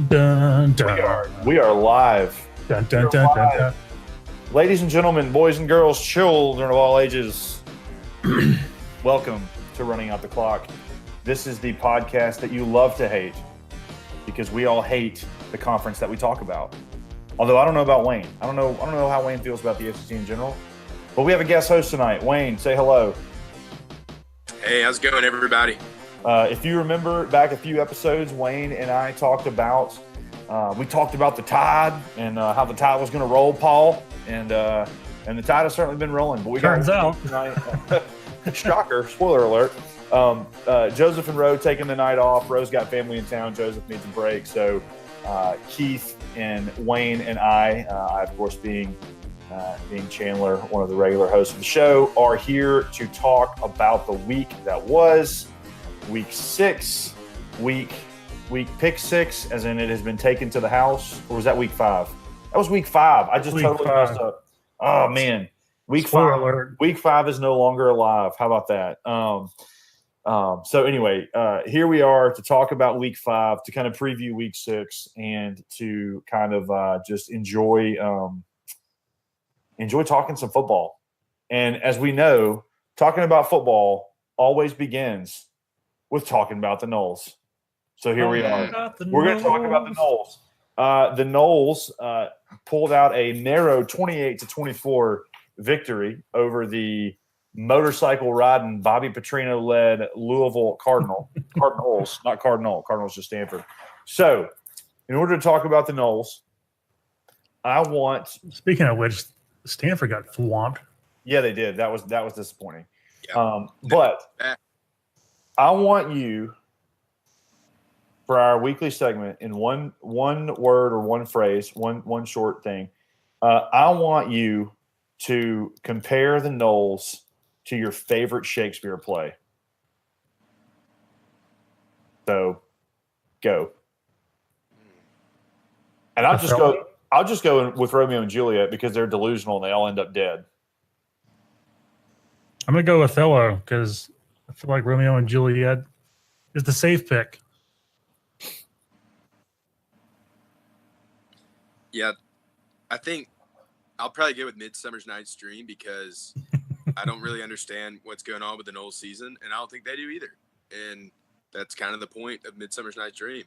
Dun, dun, dun. We are live. Dun, dun, dun, dun, dun. Ladies and gentlemen, boys and girls, children of all ages, welcome to Running Out the Clock. This is the podcast that you love to hate because we all hate the conference that we talk about. Although I don't know about Wayne. I don't know how Wayne feels about the SEC in general. But we have a guest host tonight. Wayne, say hello. Hey, how's it going, everybody? If you remember back a few episodes, Wayne and I talked about the Tide and how the Tide was going to roll, Paul, and the Tide has certainly been rolling. But we Turns out tonight. Shocker! Spoiler alert. Joseph and Roe taking the night off. Roe's got family in town. Joseph needs a break, so Keith and Wayne and I of course being Chandler, one of the regular hosts of the show, are here to talk about the week that was. Week 6, week pick 6, as in it has been taken to the house, or was that week 5? That was week 5. I just totally messed up. Oh man, week 5. Week 5 is no longer alive. How about that? So anyway, here we are to talk about week 5, to kind of preview week 6, and to kind of just enjoy talking some football. And as we know, talking about football always begins with talking about the Noles. So here we are. We're going to talk about the Noles. The Noles pulled out a narrow 28-24 victory over the motorcycle-riding, Bobby Petrino-led Louisville Cardinals, not Cardinal. Cardinals just Stanford. So in order to talk about the Noles, Speaking of which, Stanford got swamped. Yeah, they did. That was disappointing. Yeah. But I want you, for our weekly segment, in one word or one phrase, one short thing, I want you to compare the Noles to your favorite Shakespeare play. So, go. And I'll just go with Romeo and Juliet because they're delusional and they all end up dead. I'm going to go with Othello because I feel like Romeo and Juliet is the safe pick. Yeah, I think I'll probably go with Midsummer's Night's Dream because I don't really understand what's going on with the Noles season, and I don't think they do either. And that's kind of the point of Midsummer's Night's Dream.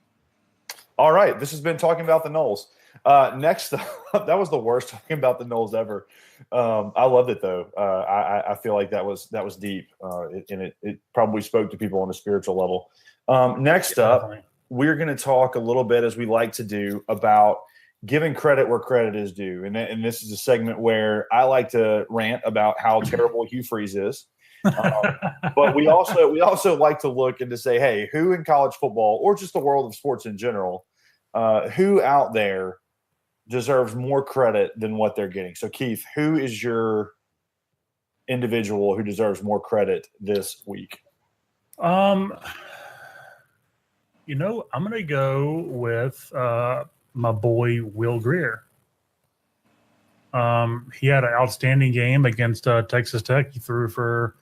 All right, this has been talking about the Noles. Next up, that was the worst talking about the Noles ever. I loved it though. I feel like that was deep, and it probably spoke to people on a spiritual level. Next up, we're going to talk a little bit, as we like to do, about giving credit where credit is due, and this is a segment where I like to rant about how terrible Hugh Freeze is. But we also like to look and to say, hey, who in college football or just the world of sports in general, who out there deserves more credit than what they're getting? So, Keith, who is your individual who deserves more credit this week? I'm going to go with my boy Will Grier. He had an outstanding game against Texas Tech. He threw for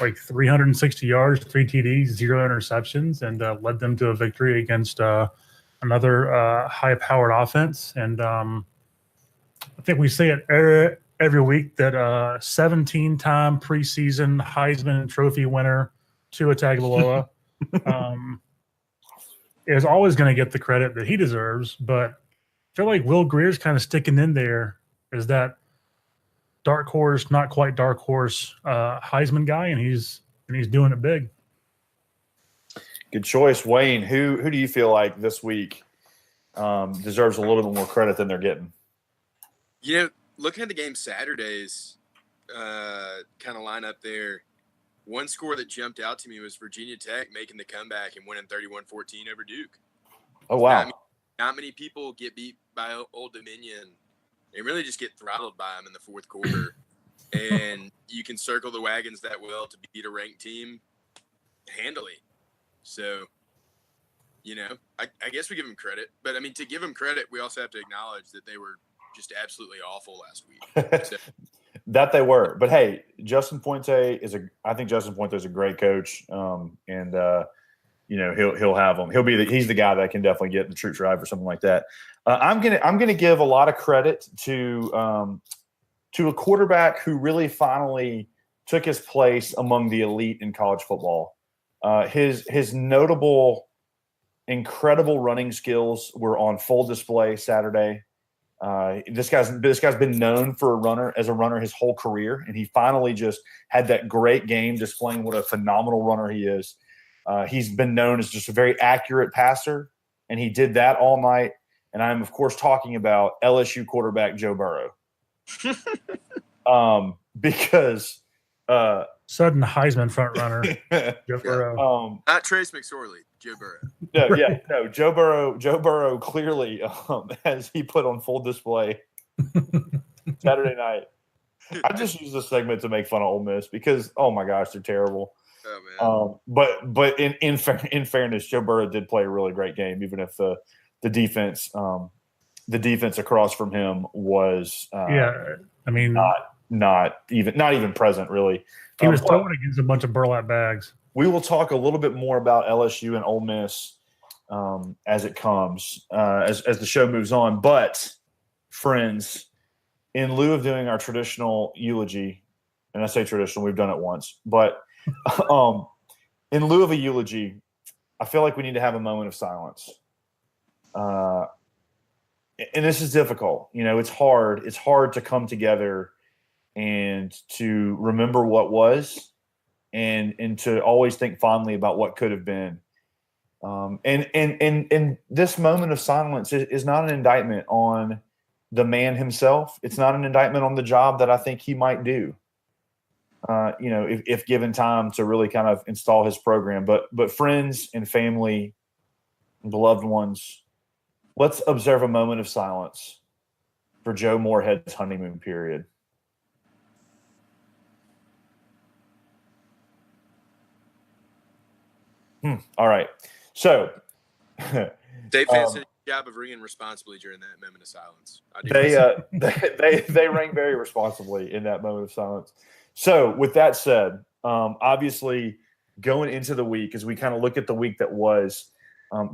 like 360 yards, 3 TDs, 0 interceptions, and led them to a victory against another high-powered offense. And I think we say it every week that 17-time preseason Heisman Trophy winner Tua Tagovailoa is always going to get the credit that he deserves. But I feel like Will Grier's kind of sticking in there as that dark horse, not quite dark horse, Heisman guy, and he's doing it big. Good choice, Wayne. Who do you feel like this week deserves a little bit more credit than they're getting? Looking at the game Saturday's kind of line up there, one score that jumped out to me was Virginia Tech making the comeback and winning 31-14 over Duke. Oh, wow. Not many people get beat by Old Dominion and really just get throttled by them in the fourth quarter. And you can circle the wagons that well to beat a ranked team handily. So, I guess we give them credit. But, to give them credit, we also have to acknowledge that they were just absolutely awful last week. So. That they were. But, hey, Justin Fuente I think Justin Fuente is a great coach. And he'll have them. He's the guy that can definitely get the troop drive or something like that. I'm gonna give a lot of credit to a quarterback who really finally took his place among the elite in college football. His notable, incredible running skills were on full display Saturday. This guy's been known as a runner his whole career, and he finally just had that great game displaying what a phenomenal runner he is. He's been known as just a very accurate passer, and he did that all night. And I'm, of course, talking about LSU quarterback Joe Burrow. Because sudden Heisman front runner, Joe Burrow. Not Trace McSorley, Joe Burrow. No, Joe Burrow clearly, as he put on full display Saturday night. I just use this segment to make fun of Ole Miss because, oh my gosh, they're terrible. Oh, man. But in fairness, Joe Burrow did play a really great game, even if the defense across from him was not even present really. He was throwing against a bunch of burlap bags. We will talk a little bit more about LSU and Ole Miss as it comes as the show moves on. But friends, in lieu of doing our traditional eulogy, and I say traditional, we've done it once, but in lieu of a eulogy, I feel like we need to have a moment of silence. And this is difficult. It's hard. It's hard to come together and to remember what was and to always think fondly about what could have been. And this moment of silence is not an indictment on the man himself. It's not an indictment on the job that I think he might do. If given time to really kind of install his program, but friends and family, and beloved ones, let's observe a moment of silence for Joe Moorhead's honeymoon period. All right. So Dave Fans did a job of ringing responsibly during that moment of silence. They rang very responsibly in that moment of silence. So with that said, obviously going into the week, as we kind of look at the week that was,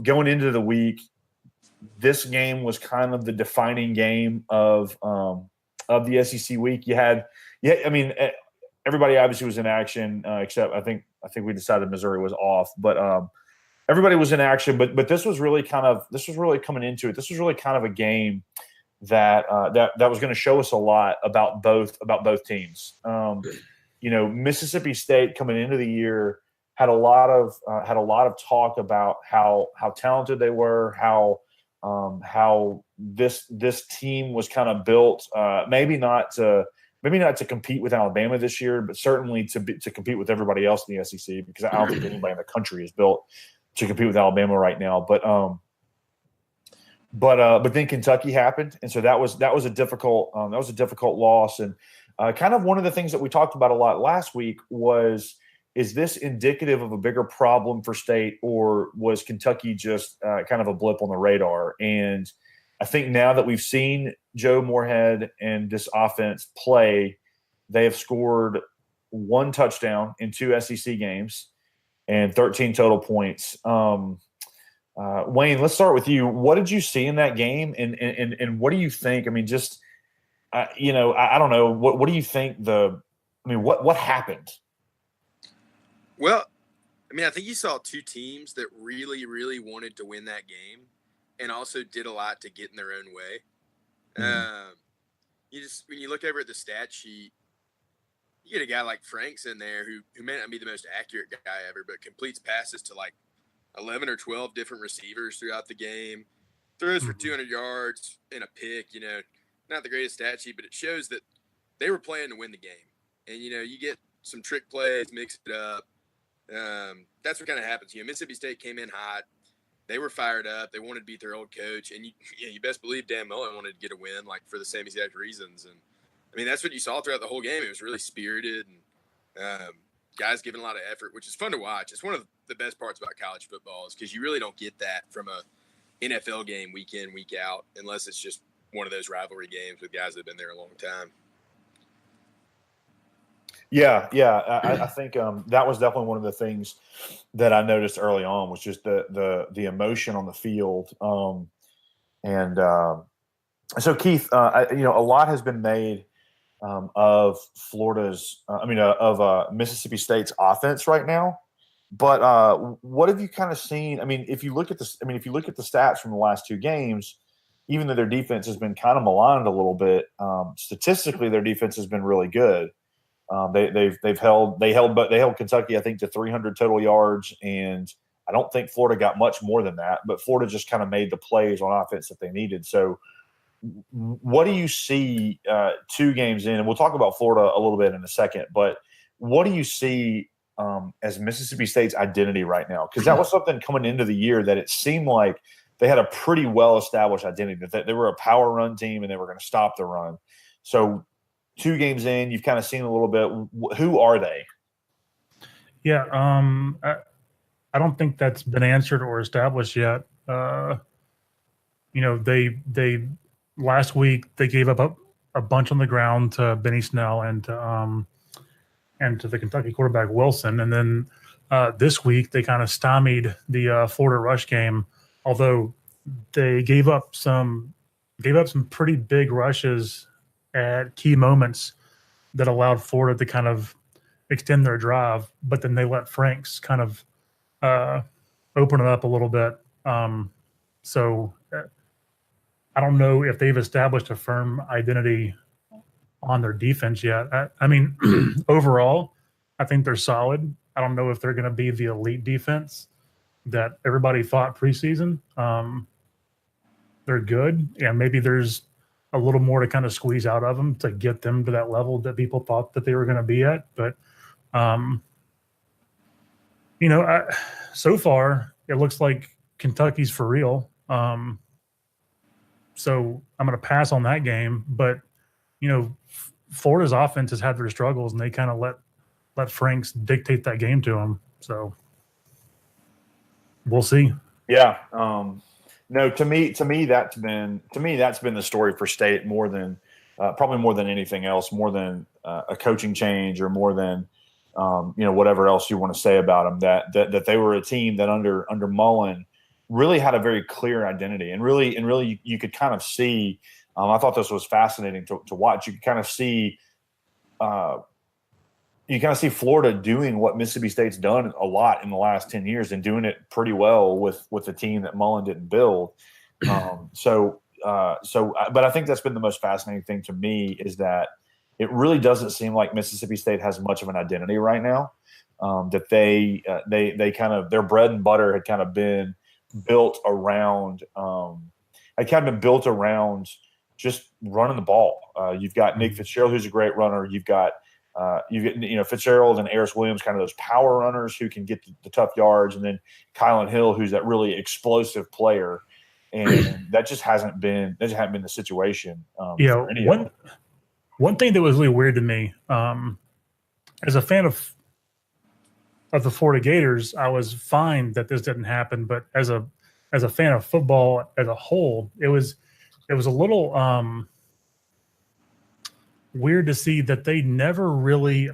going into the week, this game was kind of the defining game of the SEC week. Everybody obviously was in action, except I think we decided Missouri was off, but everybody was in action. But this was really coming into it. This was really kind of a game that was going to show us a lot about both teams. Mississippi State coming into the year had a lot of talk about how talented they were, how this team was kind of built, maybe not to compete with Alabama this year, but certainly to compete with everybody else in the SEC, because I don't think anybody in the country is built to compete with Alabama right now. But then Kentucky happened, and so that was a difficult loss. And kind of one of the things that we talked about a lot last week was, is this indicative of a bigger problem for State, or was Kentucky just kind of a blip on the radar? And I think now that we've seen Joe Moorhead and this offense play, they have scored 1 touchdown in 2 SEC games and 13 total points. Wayne, let's start with you. What did you see in that game, and what do you think? I mean, just I don't know. What do you think? What happened? Well, I think you saw 2 teams that really, really wanted to win that game, and also did a lot to get in their own way. When you look over at the stat sheet, you get a guy like Franks in there who may not be the most accurate guy ever, but completes passes to like 11 or 12 different receivers throughout the game, throws for 200 yards and a pick. Not the greatest stat sheet, but it shows that they were playing to win the game. And you get some trick plays, mix it up. That's what kind of happens. Mississippi State came in hot. They were fired up. They wanted to beat their old coach, and you best believe Dan Merlins wanted to get a win, like for the same exact reasons. And that's what you saw throughout the whole game. It was really spirited, and guys giving a lot of effort, which is fun to watch. It's one of the best parts about college football, is because you really don't get that from a NFL game week in, week out, unless it's just one of those rivalry games with guys that have been there a long time. Yeah. I think that was definitely one of the things that I noticed early on was just the emotion on the field. And so Keith, a lot has been made of Florida's, of Mississippi State's offense right now. But what have you kind of seen? I mean, if you look at the stats from the last two games, even though their defense has been kind of maligned a little bit, statistically their defense has been really good. They held Kentucky, I think, to 300 total yards, and I don't think Florida got much more than that. But Florida just kind of made the plays on offense that they needed. So, what do you see 2 games in? And we'll talk about Florida a little bit in a second. But what do you see as Mississippi State's identity right now? Because that was something coming into the year that it seemed like they had a pretty well-established identity, that they were a power run team and they were going to stop the run. So 2 games in, you've kind of seen a little bit. Who are they? Yeah, I don't think that's been answered or established yet. They last week they gave up a bunch on the ground to Benny Snell and to the Kentucky quarterback Wilson, and then this week they kind of stymied the Florida rush game. Although they gave up some pretty big rushes at key moments that allowed Florida to kind of extend their drive, but then they let Franks kind of open it up a little bit. So I don't know if they've established a firm identity on their defense yet. I mean, overall, I think they're solid. I don't know if they're going to be the elite defense that everybody thought preseason. They're good. Yeah, maybe there's a little more to kind of squeeze out of them to get them to that level that people thought that they were going to be at. But, so far it looks like Kentucky's for real. So I'm going to pass on that game. But, Florida's offense has had their struggles, and they kind of let Franks dictate that game to them. So we'll see. Yeah. No, to me that's been the story for State more than probably more than anything else, more than a coaching change or more than whatever else you want to say about them. That they were a team that under Mullen really had a very clear identity, and really you could kind of see. I thought this was fascinating to watch. You could kind of see. You kind of see Florida doing what Mississippi State's done a lot in the last 10 years and doing it pretty well with a team that Mullen didn't build. But I think that's been the most fascinating thing to me is that it really doesn't seem like Mississippi State has much of an identity right now. That they kind of their bread and butter had kind of been built around just running the ball. You've got Nick Fitzgerald, who's a great runner. You've got Fitzgerald and Aris Williams, kind of those power runners who can get the tough yards, and then Kylan Hill, who's that really explosive player, and that just hasn't been the situation. One thing that was really weird to me, as a fan of the Florida Gators, I was fine that this didn't happen, but as a fan of football as a whole, it was a little weird to see that they never really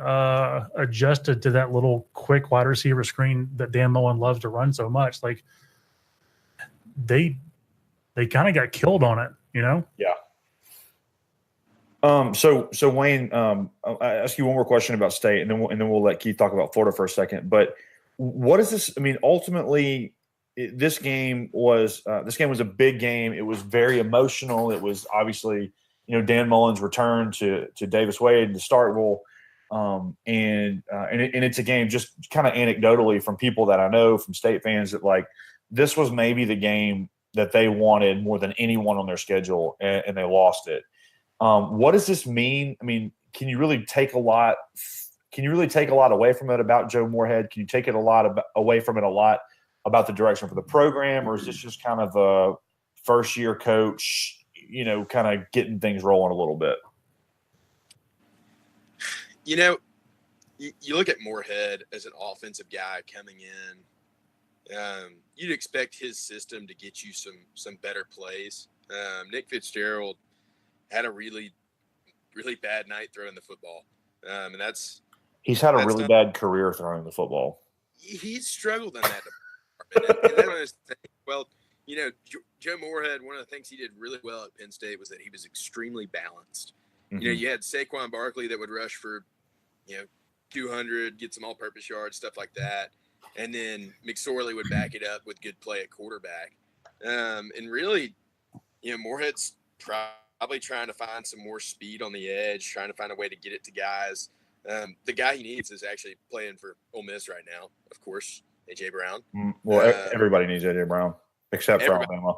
adjusted to that little quick wide receiver screen that Dan Mullen loves to run so much. Like they kind of got killed on it, Yeah. So Wayne, I'll ask you one more question about State, and then we'll let Keith talk about Florida for a second. But what is this? I mean, ultimately, this game was a big game. It was very emotional. It was obviously, Dan Mullen's return to Davis Wade to Starkville, and it's a game just kind of anecdotally from people that I know, from State fans, that like this was maybe the game that they wanted more than anyone on their schedule, and they lost it. What does this mean? I mean, can you really take a lot away from it about Joe Moorhead? Can you take it away from it a lot about the direction for the program, or is this just kind of a first-year coach, kind of getting things rolling a little bit? You look at Moorhead as an offensive guy coming in. You'd expect his system to get you some better plays. Nick Fitzgerald had a really, really bad night throwing the football, and that's He's had a That's really not, bad career throwing the football. he's struggled in that department. And that's one of those things. Well, Joe Moorhead, one of the things he did really well at Penn State was that he was extremely balanced. Mm-hmm. You had Saquon Barkley that would rush for, 200, get some all-purpose yards, stuff like that. And then McSorley would back it up with good play at quarterback. And really, Moorhead's probably trying to find some more speed on the edge, trying to find a way to get it to guys. The guy he needs is actually playing for Ole Miss right now, of course, A.J. Brown. Well, everybody needs A.J. Brown, except for Alabama.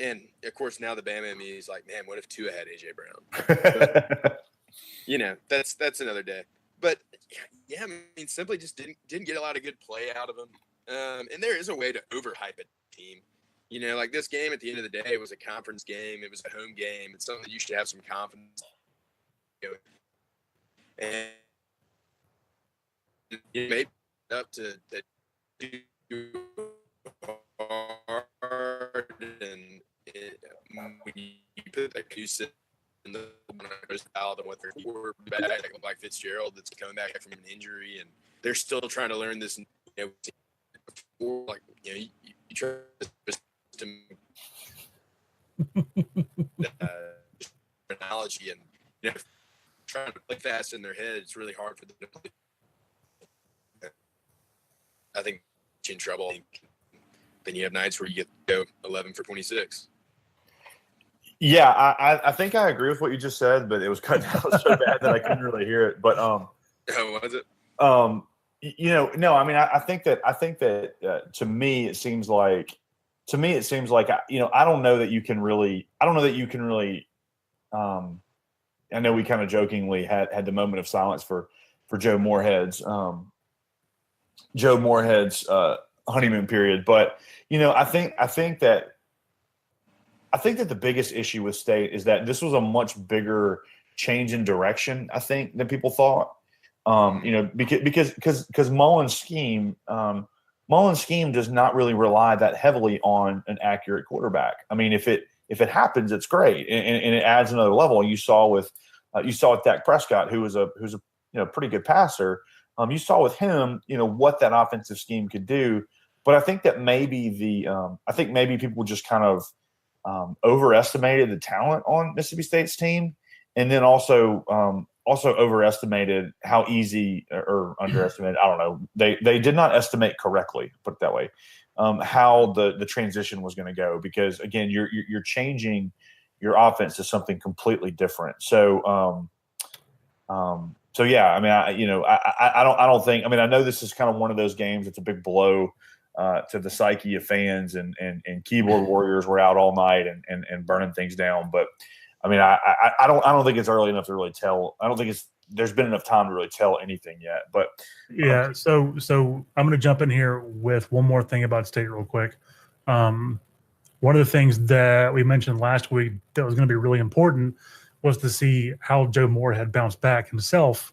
And, of course, now the Bama in me is like, man, what if Tua had A.J. Brown? But, that's another day. But, yeah, simply just didn't get a lot of good play out of him. And there is a way to overhype a team. Like this game at the end of the day, it was a conference game. It was a home game. It's something that you should have some confidence. And it made up to hard, and when you put that goose in the out of what their quarterback like Fitzgerald that's coming back from an injury, and they're still trying to learn this. You try to analogy and trying to play fast in their head. It's really hard for them to play. I think in trouble. Then you have nights where you get to go 11 for 26. Yeah, I think I agree with what you just said, but it was cut down so bad that I couldn't really hear it. But oh, was it? No. I think that to me it seems like I don't know that you can really. I know we kind of jokingly had the moment of silence for Joe Moorhead's honeymoon period, but I think that the biggest issue with State is that this was a much bigger change in direction, I think, than people thought. Because Mullen's scheme does not really rely that heavily on an accurate quarterback. I mean, if it happens, it's great, and it adds another level. You saw with Dak Prescott, who's a pretty good passer. You saw with him, what that offensive scheme could do. But I think that maybe people just kind of overestimated the talent on Mississippi State's team, and then also overestimated how easy or underestimated. I don't know. They did not estimate correctly, put it that way, how the transition was going to go, because again, you're changing your offense to something completely different. So yeah, I mean, I don't think. I mean, I know this is kind of one of those games. It's a big blow to the psyche of fans, and keyboard warriors were out all night and burning things down. But I mean, I don't think it's early enough to really tell. I don't think there's been enough time to really tell anything yet. But yeah, so I'm going to jump in here with one more thing about State real quick. One of the things that we mentioned last week that was going to be really important was to see how Joe Moore had bounced back himself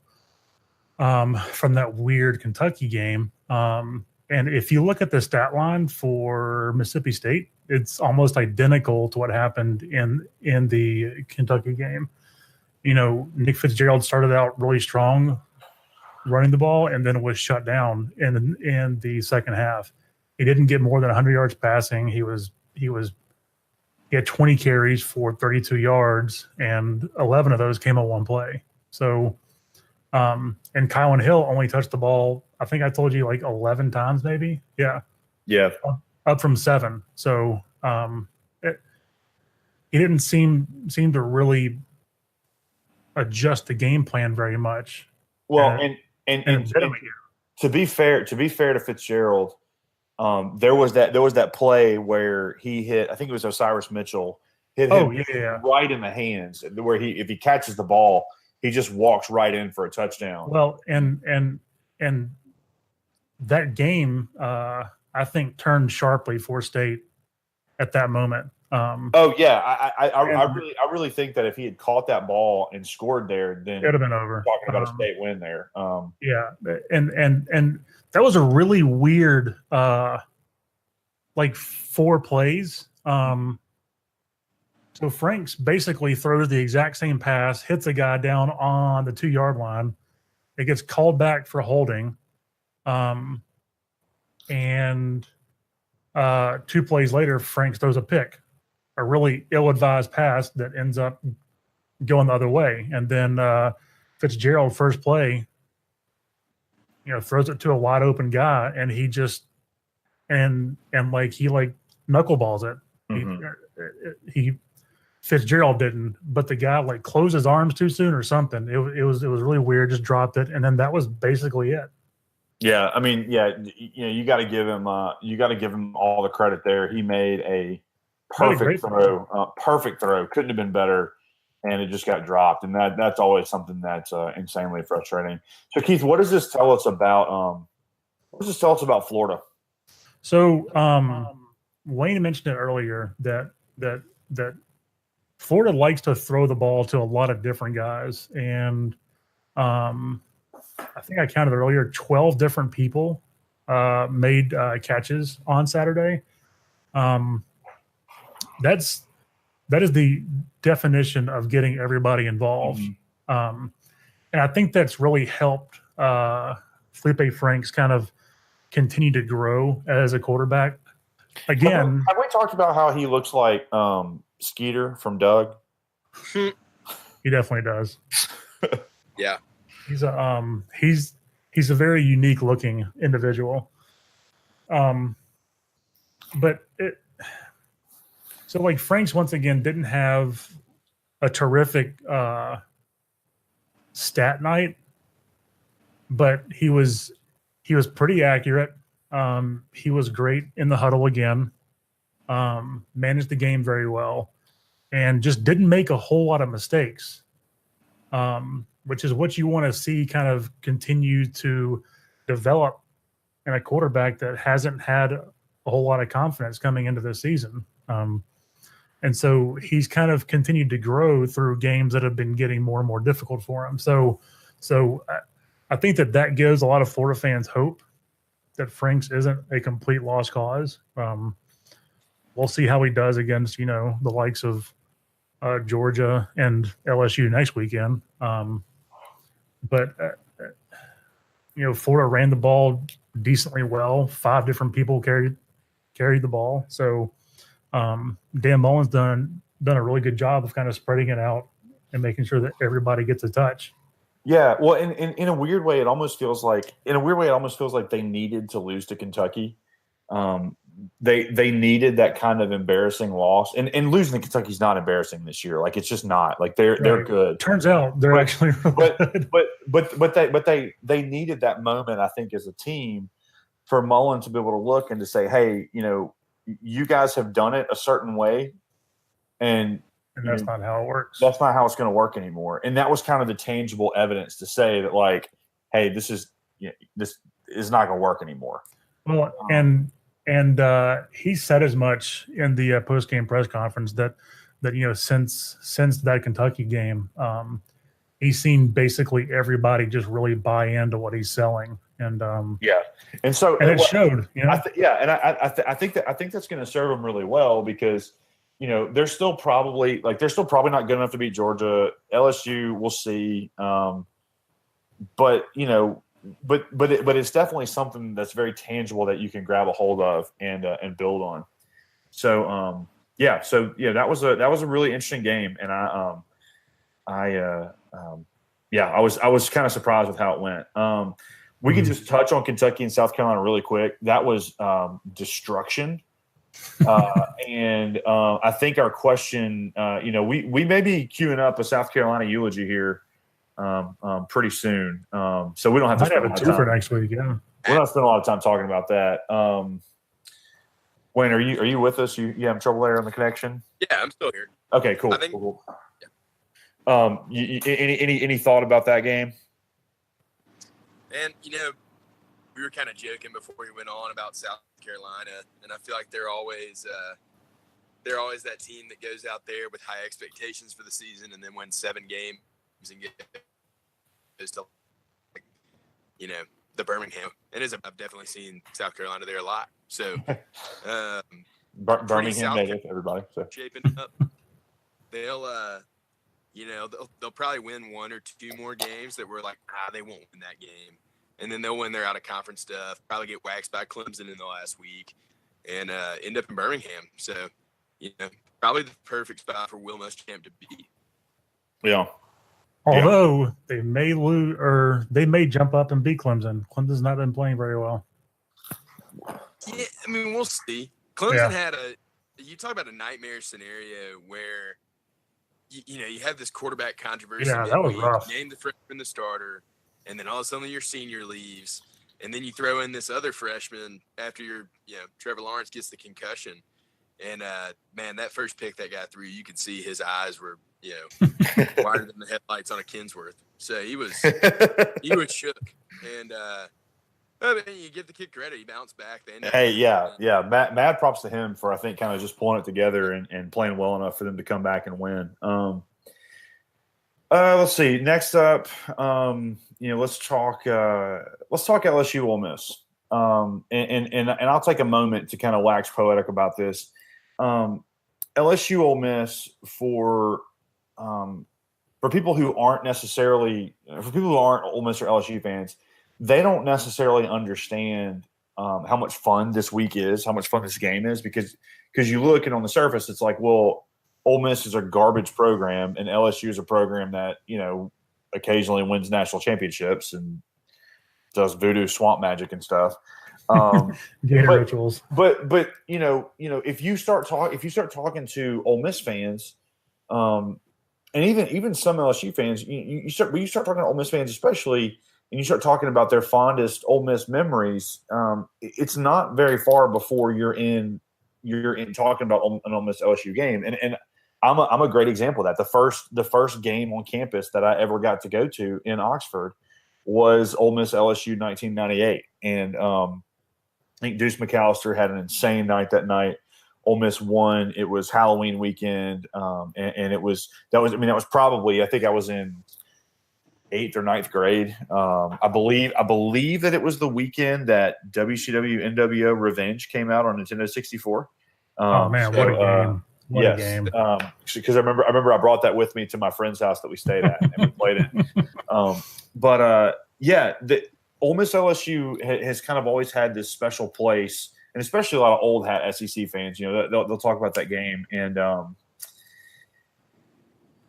from that weird Kentucky game. And if you look at the stat line for Mississippi State, it's almost identical to what happened in the Kentucky game. Nick Fitzgerald started out really strong running the ball, and then was shut down in the second half. He didn't get more than 100 yards passing. He had 20 carries for 32 yards, and 11 of those came on one play. So, and Kylan Hill only touched the ball, I think I told you, like 11 times maybe. Yeah. Yeah. Up from 7. So he didn't seem to really adjust the game plan very much. Well, and to be fair to Fitzgerald, there was that play where he hit, I think it was Osiris Mitchell, hit him right in the hands, where if he catches the ball, he just walks right in for a touchdown. Well, and that game, I think, turned sharply for State at that moment. I really think that if he had caught that ball and scored there, then it'd have been over. Talking about a State win there. Yeah, and that was a really weird, like 4 plays. So Franks basically throws the exact same pass, hits a guy down on the 2-yard line. It gets called back for holding. And 2 plays later, Franks throws a pick, a really ill-advised pass that ends up going the other way. And then Fitzgerald, first play, throws it to a wide open guy, and he just and he knuckleballs it. Mm-hmm. He Fitzgerald didn't, but the guy closed his arms too soon or something. It was really weird. Just dropped it, and then that was basically it. Yeah, I mean, you got to give him all the credit there. He made a perfect throw. Perfect throw. Couldn't have been better, and it just got dropped. And that's always something that's insanely frustrating. So, Keith, what does this tell us about? Florida? So, Wayne mentioned it earlier that Florida likes to throw the ball to a lot of different guys, and I think I counted earlier 12 different people made catches on Saturday. That is the definition of getting everybody involved. And I think that's really helped Felipe Franks kind of continue to grow as a quarterback. Again, have we talked about how he looks like Skeeter from Doug? He definitely does. Yeah. He's a very unique looking individual. But Franks once again didn't have a terrific stat night, but he was pretty accurate. He was great in the huddle again. Managed the game very well, and just didn't make a whole lot of mistakes. Which is what you want to see kind of continue to develop in a quarterback that hasn't had a whole lot of confidence coming into this season. And so he's kind of continued to grow through games that have been getting more and more difficult for him. So I think that gives a lot of Florida fans hope that Franks isn't a complete lost cause. We'll see how he does against, the likes of Georgia and LSU next weekend. But Florida ran the ball decently well. 5 different people carried the ball. So Dan Merlins done a really good job of kind of spreading it out and making sure that everybody gets a touch. Yeah, well, in a weird way, it almost feels like they needed to lose to Kentucky. They needed that kind of embarrassing loss, and losing to Kentucky's not embarrassing this year. It's just not. They're good. Turns out they're actually really good. But they needed that moment, I think, as a team, for Mullen to be able to look and to say, hey, you guys have done it a certain way, and that's not how it works. That's not how it's going to work anymore. And that was kind of the tangible evidence to say that, hey, this is not going to work anymore. Well, and he said as much in the post-game press conference that since that Kentucky game, he's seen basically everybody just really buy into what he's selling, and and so it showed. I think that's going to serve him really well, because they're still probably not good enough to beat Georgia. LSU, we'll see, but it's definitely something that's very tangible that you can grab a hold of and build on. So that was a really interesting game, and I was kind of surprised with how it went. We can just touch on Kentucky and South Carolina really quick. That was destruction. And I think our question, we may be queuing up a South Carolina eulogy here pretty soon. So we don't have to spend a lot of time for next week. Yeah, we're not spending a lot of time talking about that. Wayne, are you with us? You having trouble there on the connection? Yeah, I'm still here. Okay, cool. I think, cool. Yeah. Any thought about that game? And we were kind of joking before we went on about South Carolina, and I feel like they're always that team that goes out there with high expectations for the season and then wins 7 games and goes to the Birmingham. And I've definitely seen South Carolina there a lot. So Birmingham native, everybody. So. Shaping up. they'll they'll probably win one or two more games that we're like, they won't win that game. And then they'll win their out of conference stuff, probably get waxed by Clemson in the last week, and end up in Birmingham. So, probably the perfect spot for Will Muschamp to be. Yeah. Although they may lose, or they may jump up and beat Clemson. Clemson's not been playing very well. Yeah, I mean, we'll see. Clemson had you talk about a nightmare scenario where, you have this quarterback controversy. Yeah, that was rough. You name the freshman the starter, and then all of a sudden your senior leaves, and then you throw in this other freshman after Trevor Lawrence gets the concussion. And, man, that first pick that guy threw, you could see his eyes were, wider than the headlights on a Kinsworth. So he was shook. And, you give the kid credit. He bounced back. Mad props to him for, I think, kind of just pulling it together and playing well enough for them to come back and win. Let's see. Next up, let's talk LSU Ole Miss. And I'll take a moment to kind of wax poetic about this. LSU Ole Miss for people who aren't Ole Miss or LSU fans, they don't necessarily understand how much fun this week is, how much fun this game is, because you look and on the surface, it's like, well, Ole Miss is a garbage program and LSU is a program that, occasionally wins national championships and does voodoo swamp magic and stuff. Rituals. But if you start talking to Ole Miss fans, and even some LSU fans, you start talking to Ole Miss fans, especially, and you start talking about their fondest Ole Miss memories. It's not very far before you're in talking about an Ole Miss LSU game, and I'm a great example of that. The first game on campus that I ever got to go to in Oxford was Ole Miss LSU 1998, and I think Deuce McAllister had an insane night that night. Ole Miss won. It was Halloween weekend, and that was probably, I think I was in 8th or 9th grade. I believe that it was the weekend that WCW NWO Revenge came out on Nintendo 64. What a game! What a game! Because I remember I brought that with me to my friend's house that we stayed at, and we played it. The Ole Miss LSU has kind of always had this special place, and especially a lot of old hat SEC fans. They'll talk about that game, and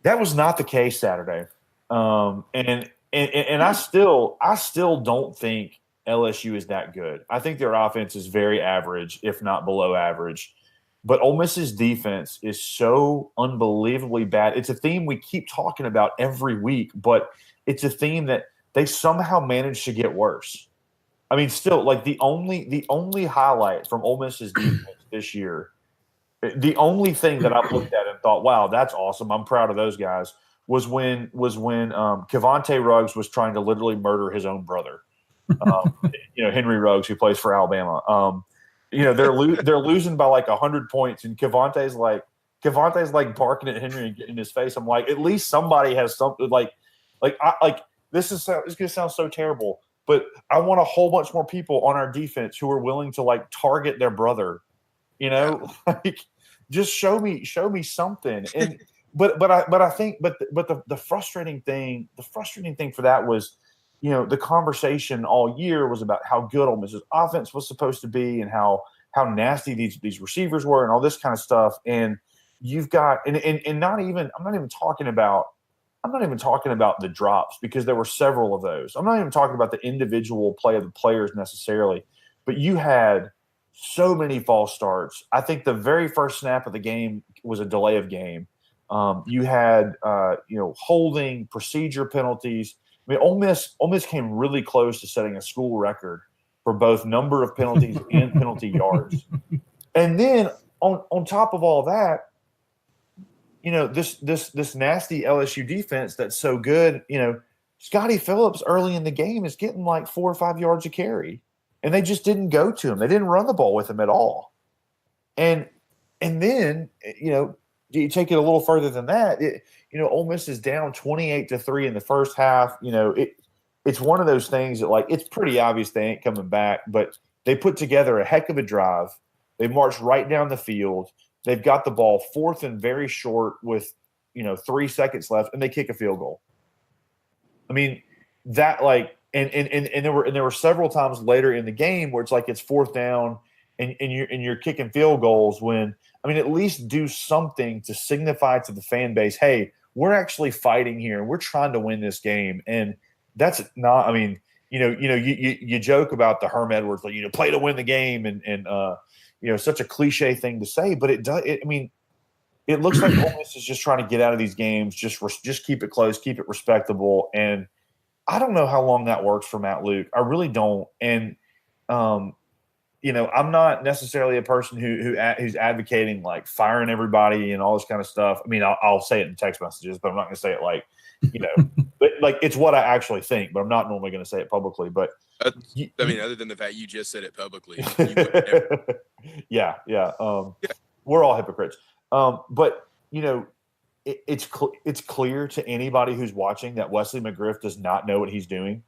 that was not the case Saturday. And I still don't think LSU is that good. I think their offense is very average, if not below average. But Ole Miss's defense is so unbelievably bad. It's a theme we keep talking about every week, but it's a theme that they somehow managed to get worse. I mean, still, like the only highlight from Ole Miss's defense this year, the only thing that I looked at and thought, wow, that's awesome, I'm proud of those guys, was when Kevontae Ruggs was trying to literally murder his own brother. Henry Ruggs, who plays for Alabama. They're losing by like 100 points, and Kevontae's like barking at Henry and getting in his face. I'm like, at least somebody has something this is gonna sound so terrible, but I want a whole bunch more people on our defense who are willing to like target their brother. Just show me something. And I think the frustrating thing for that was, the conversation all year was about how good Ole Miss's offense was supposed to be and how nasty these receivers were and all this kind of stuff. And you've got I'm not even talking about the drops, because there were several of those. I'm not even talking about the individual play of the players necessarily, but you had so many false starts. I think the very first snap of the game was a delay of game. You had holding, procedure penalties. I mean, Ole Miss came really close to setting a school record for both number of penalties and penalty yards. And then on top of all that, this nasty LSU defense that's so good, Scotty Phillips early in the game is getting like 4 or 5 yards a carry, and they just didn't go to him. They didn't run the ball with him at all. And then, you take it a little further than that. Ole Miss is down 28-3 in the first half. It's one of those things that, like, it's pretty obvious they ain't coming back, but they put together a heck of a drive. They marched right down the field. They've got the ball 4th and very short with 3 seconds left, and they kick a field goal. I mean, that like, and there were several times later in the game where it's like it's 4th down, and you're kicking field goals when, I mean, at least do something to signify to the fan base, hey, we're actually fighting here and we're trying to win this game. And that's not, I mean, you joke about the Herm Edwards, like, play to win the game, and such a cliche thing to say, but it does. I mean, it looks like Ole Miss is just trying to get out of these games, just keep it close, keep it respectable, and I don't know how long that works for Matt Luke. I really don't, and I'm not necessarily a person who's advocating like firing everybody and all this kind of stuff. I mean, I'll say it in text messages, but I'm not going to say it like, but like it's what I actually think. But I'm not normally going to say it publicly. But other than the fact you just said it publicly, you would never. Yeah. We're all hypocrites. But it's clear to anybody who's watching that Wesley McGriff does not know what he's doing,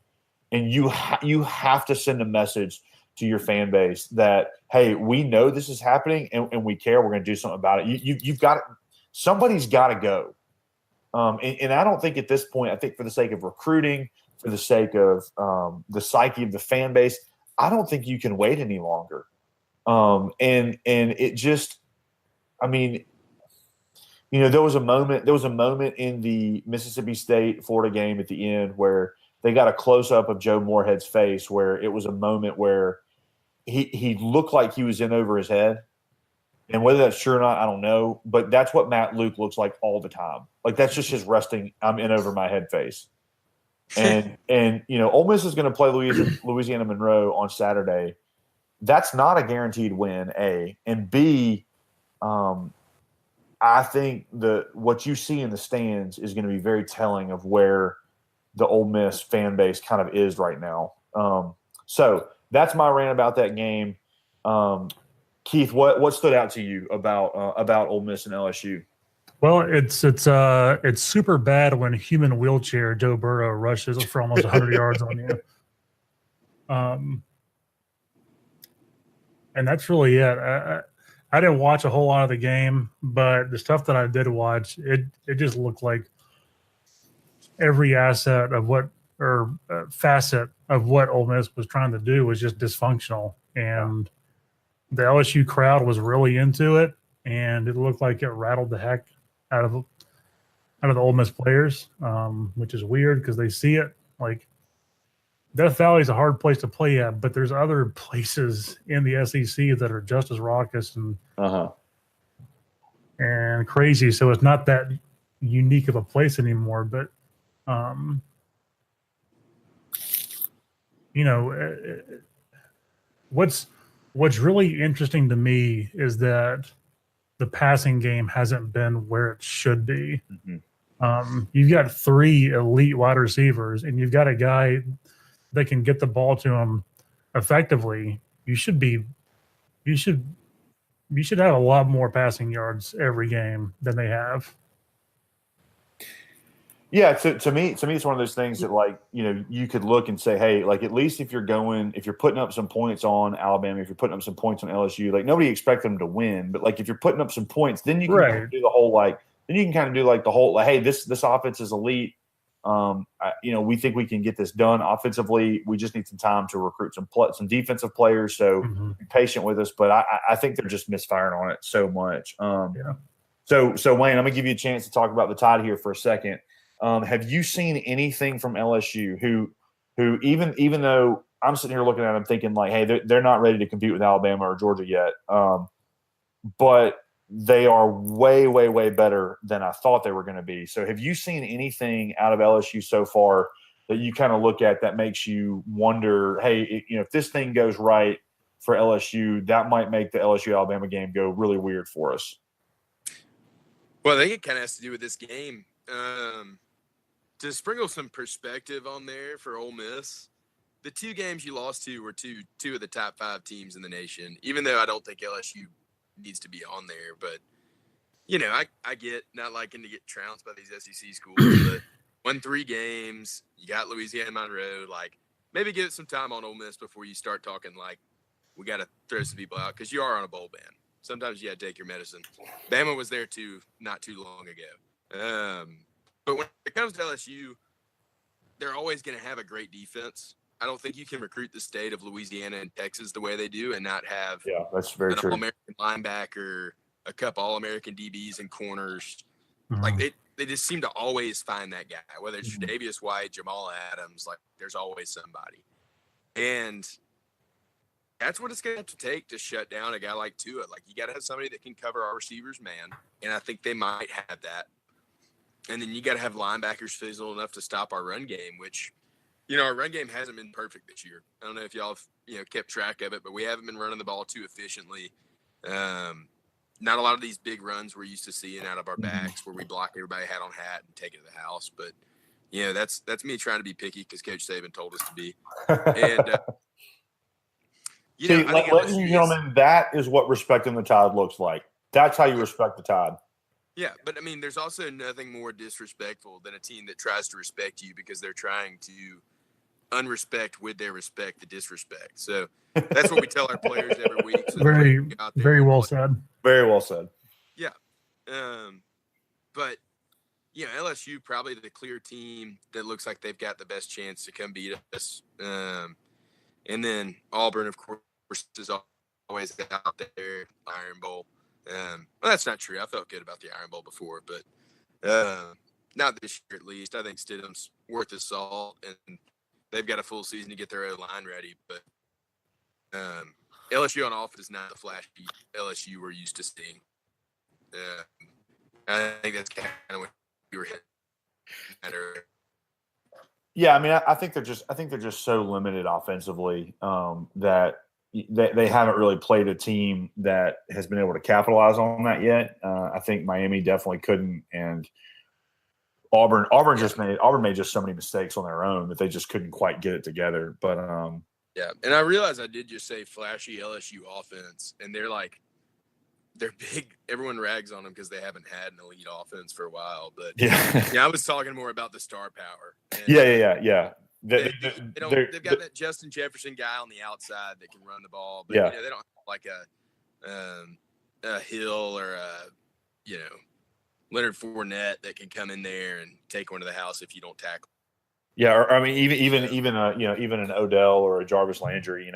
and you have to send a message to your fan base that, hey, we know this is happening and we care. We're going to do something about it. You've got somebody's got to go. And I don't think at this point, I think for the sake of recruiting, for the sake of the psyche of the fan base, I don't think you can wait any longer. And it just, I mean, there was a moment in the Mississippi State Florida game at the end where they got a close up of Joe Moorhead's face, where it was a moment where he looked like he was in over his head. And whether that's true or not, I don't know. But that's what Matt Luke looks like all the time. Like, that's just his resting, I'm in over my head face. And Ole Miss is going to play Louisiana Monroe on Saturday. That's not a guaranteed win, A. And B, I think what you see in the stands is going to be very telling of where the Ole Miss fan base kind of is right now. So that's my rant about that game. Keith, what stood out to you about Ole Miss and LSU? Well, it's super bad when human wheelchair Joe Burrow rushes for almost 100 yards on you. And that's really it. I didn't watch a whole lot of the game, but the stuff that I did watch, it just looked like every facet of what Ole Miss was trying to do was just dysfunctional. And the LSU crowd was really into it, and it looked like it rattled the heck out of the Ole Miss players, which is weird because they see it. Like, Death Valley is a hard place to play at, but there's other places in the SEC that are just as raucous and crazy. So it's not that unique of a place anymore. But what's really interesting to me is that the passing game hasn't been where it should be. Mm-hmm. You've got 3 elite wide receivers, and you've got a guy that can get the ball to him effectively. You should have a lot more passing yards every game than they have. Yeah, to me, it's one of those things that, like, you could look and say, hey, like, at least if you're putting up some points on Alabama, if you're putting up some points on LSU, like, nobody expects them to win, but like if you're putting up some points, then you can kind of do the whole hey, this offense is elite. We think we can get this done offensively. We just need some time to recruit some defensive players. So be patient with us. But I think they're just misfiring on it so much. So Wayne, I'm gonna give you a chance to talk about the Tide here for a second. Have you seen anything from LSU who even though I'm sitting here looking at them thinking like, hey, they're not ready to compete with Alabama or Georgia yet, but they are way, way, way better than I thought they were going to be. So have you seen anything out of LSU so far that you kind of look at that makes you wonder, hey, if this thing goes right for LSU, that might make the LSU-Alabama game go really weird for us? Well, I think it kind of has to do with this game. To sprinkle some perspective on there for Ole Miss, the 2 games you lost to were two of the top 5 teams in the nation, even though I don't think LSU needs to be on there. But, I get not liking to get trounced by these SEC schools, but won 3 games, you got Louisiana Monroe, like, maybe give it some time on Ole Miss before you start talking like, we got to throw some people out, because you are on a bowl ban. Sometimes you got to take your medicine. Bama was there too, not too long ago. But when it comes to LSU, they're always going to have a great defense. I don't think you can recruit the state of Louisiana and Texas the way they do and not have that's very an true. All-American linebacker, a couple All-American DBs and corners. Mhm. Like they just seem to always find that guy, whether it's Tre'Davious White, Jamal Adams, like there's always somebody. And that's what it's going to have to take to shut down a guy like Tua. Like you got to have somebody that can cover our receivers, man. And I think they might have that. And then you got to have linebackers physical enough to stop our run game, which, our run game hasn't been perfect this year. I don't know if y'all have, kept track of it, but we haven't been running the ball too efficiently. Not a lot of these big runs we're used to seeing out of our backs where we block everybody hat on hat and take it to the house. But, that's me trying to be picky because Coach Saban told us to be. And, See, ladies and gentlemen, that is what respecting the Tide looks like. That's how you respect the Tide. Yeah, but there's also nothing more disrespectful than a team that tries to respect you because they're trying to unrespect with their respect the disrespect. So that's what we tell our players every week. So very well said. Very well said. Yeah. But, LSU probably the clear team that looks like they've got the best chance to come beat us. And then Auburn, of course, is always out there, Iron Bowl. Well, that's not true. I felt good about the Iron Bowl before, but not this year at least. I think Stidham's worth his salt, and they've got a full season to get their O-line ready. But LSU on offense is not the flashy LSU we're used to seeing. I think that's kind of what you were hitting at earlier. Yeah, I think they're just so limited offensively that they haven't really played a team that has been able to capitalize on that yet. I think Miami definitely couldn't, and Auburn made just so many mistakes on their own that they just couldn't quite get it together. But yeah, and I realized I did just say flashy LSU offense, and they're big. Everyone rags on them because they haven't had an elite offense for a while. But I was talking more about the star power. And yeah. They've got that Justin Jefferson guy on the outside that can run the ball, but they don't have like a Hill or a Leonard Fournette that can come in there and take one to the house if you don't tackle. Yeah, or even an Odell or a Jarvis Landry,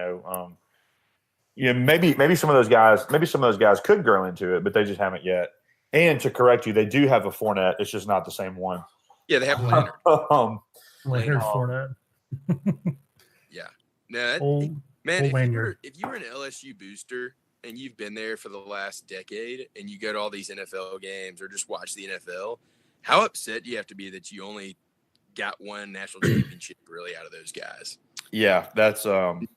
maybe some of those guys could grow into it, but they just haven't yet. And to correct you, they do have a Fournette. It's just not the same one. Yeah, they have Leonard. Leonard Fournette. Yeah. No, if you're an LSU booster and you've been there for the last decade and you go to all these NFL games or just watch the NFL, how upset do you have to be that you only got one national championship really out of those guys? Yeah, that's the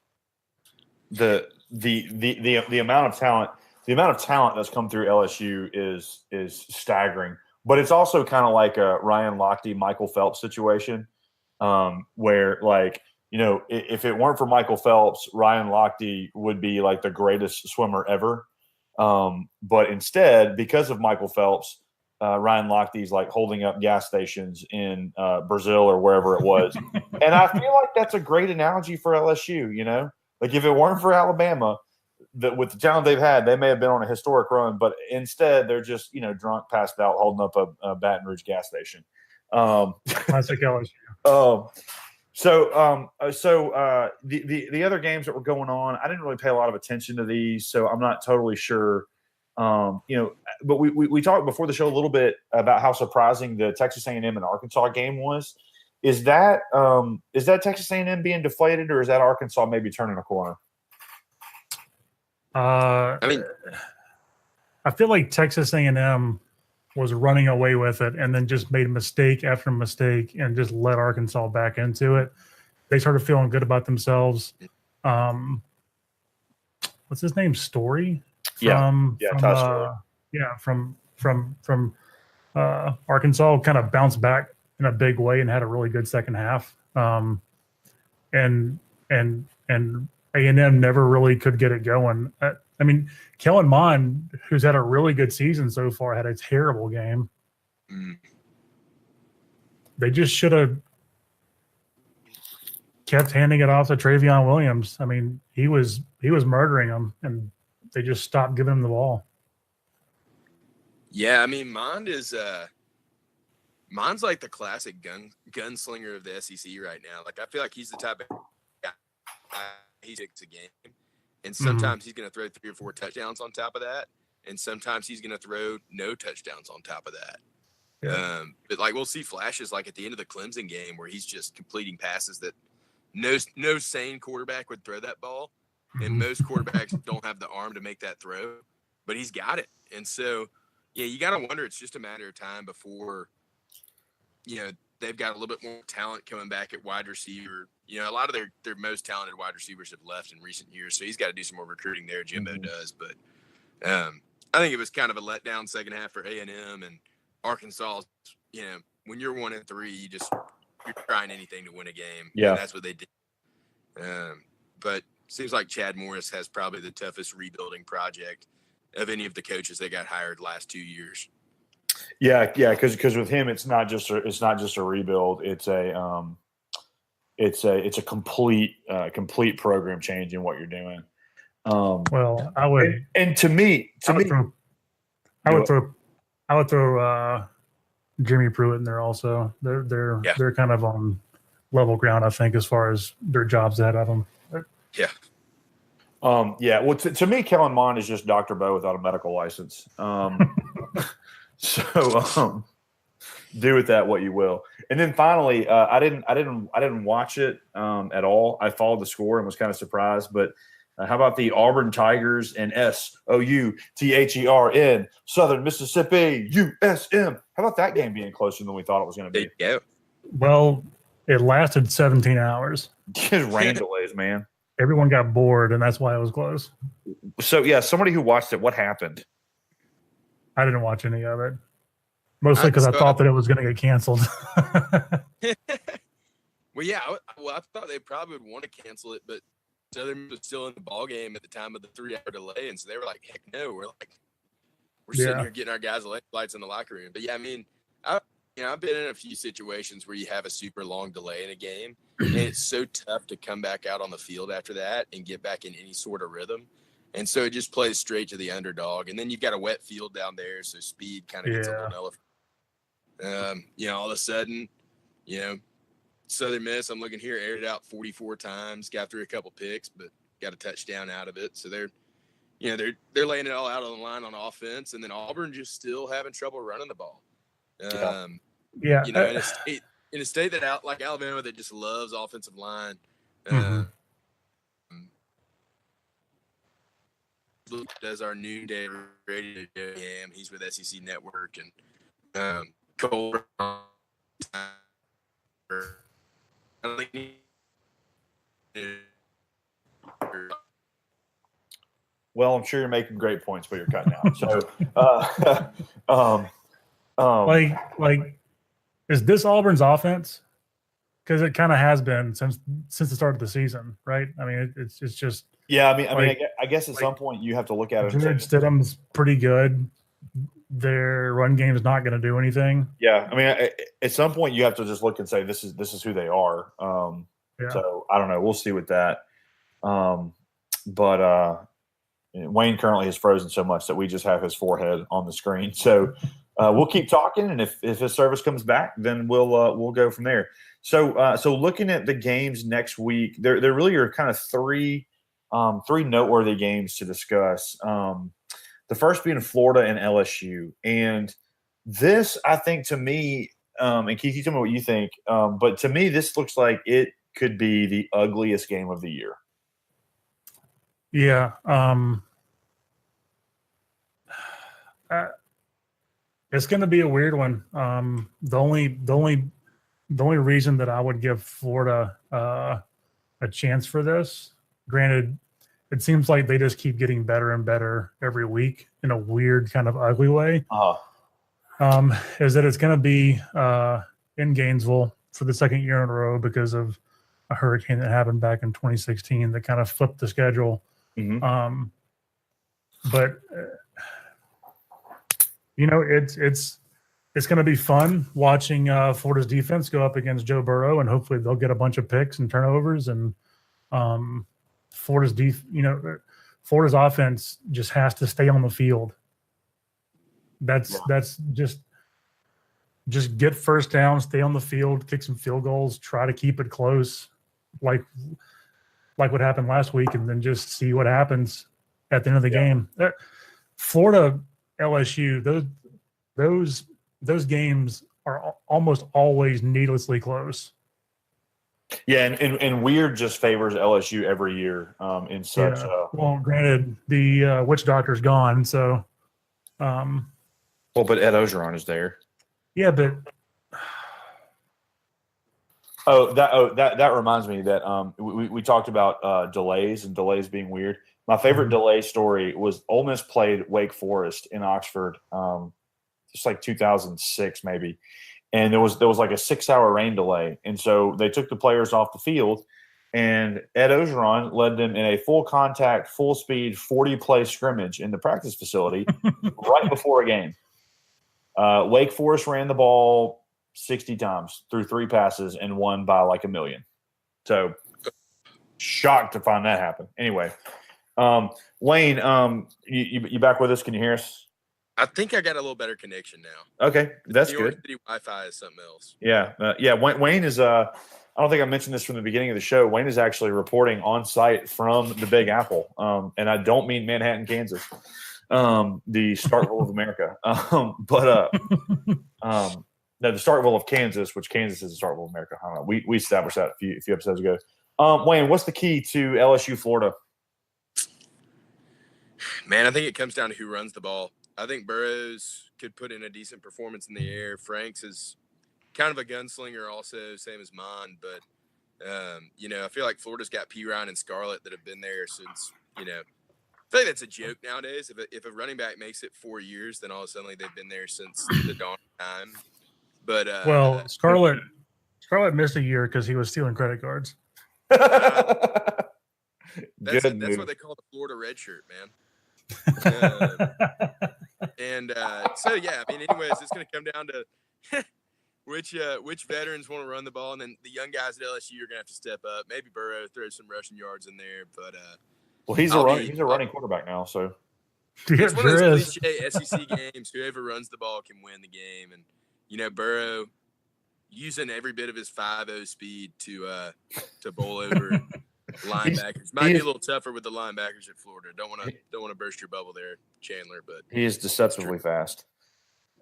amount of talent. The amount of talent that's come through LSU is staggering. But it's also kind of like a Ryan Lochte, Michael Phelps situation, where if it weren't for Michael Phelps, Ryan Lochte would be like the greatest swimmer ever. But instead, because of Michael Phelps, Ryan Lochte's like holding up gas stations in Brazil or wherever it was. And I feel like that's a great analogy for LSU, Like if it weren't for Alabama, with the talent they've had, they may have been on a historic run, but instead they're just, drunk, passed out, holding up a Baton Rouge gas station. Classic LSU. So the other games that were going on, I didn't really pay a lot of attention to these, so I'm not totally sure. But we talked before the show a little bit about how surprising the Texas A&M and Arkansas game was. Is that Texas A&M being deflated, or is that Arkansas maybe turning a corner? I feel like Texas A&M was running away with it and then just made mistake after mistake and just let Arkansas back into it. They started feeling good about themselves. What's his name? Story? From Arkansas, kind of bounced back in a big way and had a really good second half. And A&M never really could get it going. Kellen Mond, who's had a really good season so far, had a terrible game. They just should have kept handing it off to Travion Williams. He was murdering them, and they just stopped giving him the ball. Yeah, Mond is Mine's like the classic gunslinger of the SEC right now. Like I feel like he's the type of guy he takes a game, and sometimes he's going to throw 3 or 4 touchdowns on top of that, and sometimes he's going to throw no touchdowns on top of that. Yeah. But like we'll see flashes like at the end of the Clemson game where he's just completing passes that no sane quarterback would throw that ball, and most quarterbacks don't have the arm to make that throw, but he's got it. And so, yeah, you got to wonder it's just a matter of time before, you know, they've got a little bit more talent coming back at wide receiver. You know, a lot of their most talented wide receivers have left in recent years, so he's got to do some more recruiting there. Jimbo does, but I think it was kind of a letdown second half for A&M and Arkansas. You know, when you're 1-3, you're trying anything to win a game. Yeah, and that's what they did. But seems like Chad Morris has probably the toughest rebuilding project of any of the coaches that got hired last 2 years. Yeah, because with him, it's not just a rebuild. It's a complete program change in what you're doing. Well, I would, and to me, I would throw Jimmy Pruitt in there also. They're kind of on level ground, I think, as far as their jobs ahead of them. Yeah. Well, to me, Kellen Mond is just Dr. Bo without a medical license. So do with that what you will. And then finally, I didn't watch it at all. I followed the score and was kind of surprised. But how about the Auburn Tigers and SOUTHERN, Southern Mississippi USM? How about that game being closer than we thought it was going to be? Yeah. Well, it lasted 17 hours. Just rain delays, man. Everyone got bored, and that's why it was close. So, yeah, somebody who watched it, what happened? I didn't watch any of it. Mostly because I thought that it was going to get canceled. Well, yeah. I thought they probably would want to cancel it, but Southern was still in the ball game at the time of the 3-hour delay, and so they were like, "Heck no!" We're sitting here getting our guys' lights in the locker room. But yeah, I mean, I've been in a few situations where you have a super long delay in a game, and it's so tough to come back out on the field after that and get back in any sort of rhythm. And so it just plays straight to the underdog. And then you've got a wet field down there, so speed kind of gets a little nullified. All of a sudden, Southern Miss, I'm looking here, aired it out 44 times, got through a couple picks, but got a touchdown out of it. So they're laying it all out on the line on offense, and then Auburn just still having trouble running the ball. In a state that like Alabama that just loves offensive line. Does our noonday radio game. He's with SEC Network and Cole. Well, I'm sure you're making great points, but you're cutting out. So, is this Auburn's offense? Because it kind of has been since the start of the season, right? I mean, it's just. Yeah, I guess at some point you have to look at it. Jared Stidham's pretty good. Their run game is not going to do anything. Yeah, I mean, at some point you have to just look and say this is who they are. So I don't know. We'll see with that. But Wayne currently is frozen so much that we just have his forehead on the screen. So we'll keep talking, and if his service comes back, then we'll go from there. So looking at the games next week, there really are kind of three noteworthy games to discuss. The first being Florida and LSU. And this, I think, to me, and Keith, you tell me what you think, but to me, this looks like it could be the ugliest game of the year. Yeah. It's going to be a weird one. The only reason that I would give Florida a chance for this, granted, it seems like they just keep getting better and better every week in a weird kind of ugly way. Is that it's going to be in Gainesville for the second year in a row because of a hurricane that happened back in 2016 that kind of flipped the schedule. But it's going to be fun watching Florida's defense go up against Joe Burrow, and hopefully they'll get a bunch of picks and turnovers. And Florida's offense just has to stay on the field. That's just just get first down, stay on the field, kick some field goals, try to keep it close, like what happened last week, and then just see what happens at the end of the game. Florida, LSU, those games are almost always needlessly close. Yeah, and weird just favors LSU every year in such. Yeah. Well, granted, the witch doctor's gone, so. Well, but Ed Ogeron is there. Yeah, but. That reminds me that we talked about delays and delays being weird. My favorite delay story was Ole Miss played Wake Forest in Oxford, just like 2006 maybe. And there was like a 6-hour rain delay. And so they took the players off the field, and Ed Ogeron led them in a full contact, full speed, 40-play scrimmage in the practice facility right before a game. Wake Forest ran the ball 60 times through 3 passes and won by like 1 million. So shocked to find that happen. Anyway, Wayne, you back with us? Can you hear us? I think I got a little better connection now. Okay, that's New York good. City Wi-Fi is something else. Yeah. Wayne is. I don't think I mentioned this from the beginning of the show. Wayne is actually reporting on site from the Big Apple, and I don't mean Manhattan, Kansas, the Starkville of America, but no, the Starkville of Kansas, which Kansas is the Starkville of America. I don't know. We established that a few episodes ago. Wayne, what's the key to LSU Florida? Man, I think it comes down to who runs the ball. I think Burrows could put in a decent performance in the air. Franks is kind of a gunslinger also, same as Mon. But, I feel like Florida's got P. Ryan and Scarlett that have been there since, I feel like that's a joke nowadays. If a running back makes it 4 years, then all of a sudden they've been there since the dawn of time. But Scarlett missed a year because he was stealing credit cards. That's what they call the Florida red shirt, man. Anyways, it's going to come down to which veterans want to run the ball, and then the young guys at LSU are going to have to step up. Maybe Burrow throws some rushing yards in there, but well, he's a running quarterback now, so it's one of those cliche SEC games. Whoever runs the ball can win the game, and Burrow using every bit of his 5.0 speed to bowl over linebackers. Might be a little tougher with the linebackers at Florida. Don't want to burst your bubble there, Chandler, but he is deceptively fast.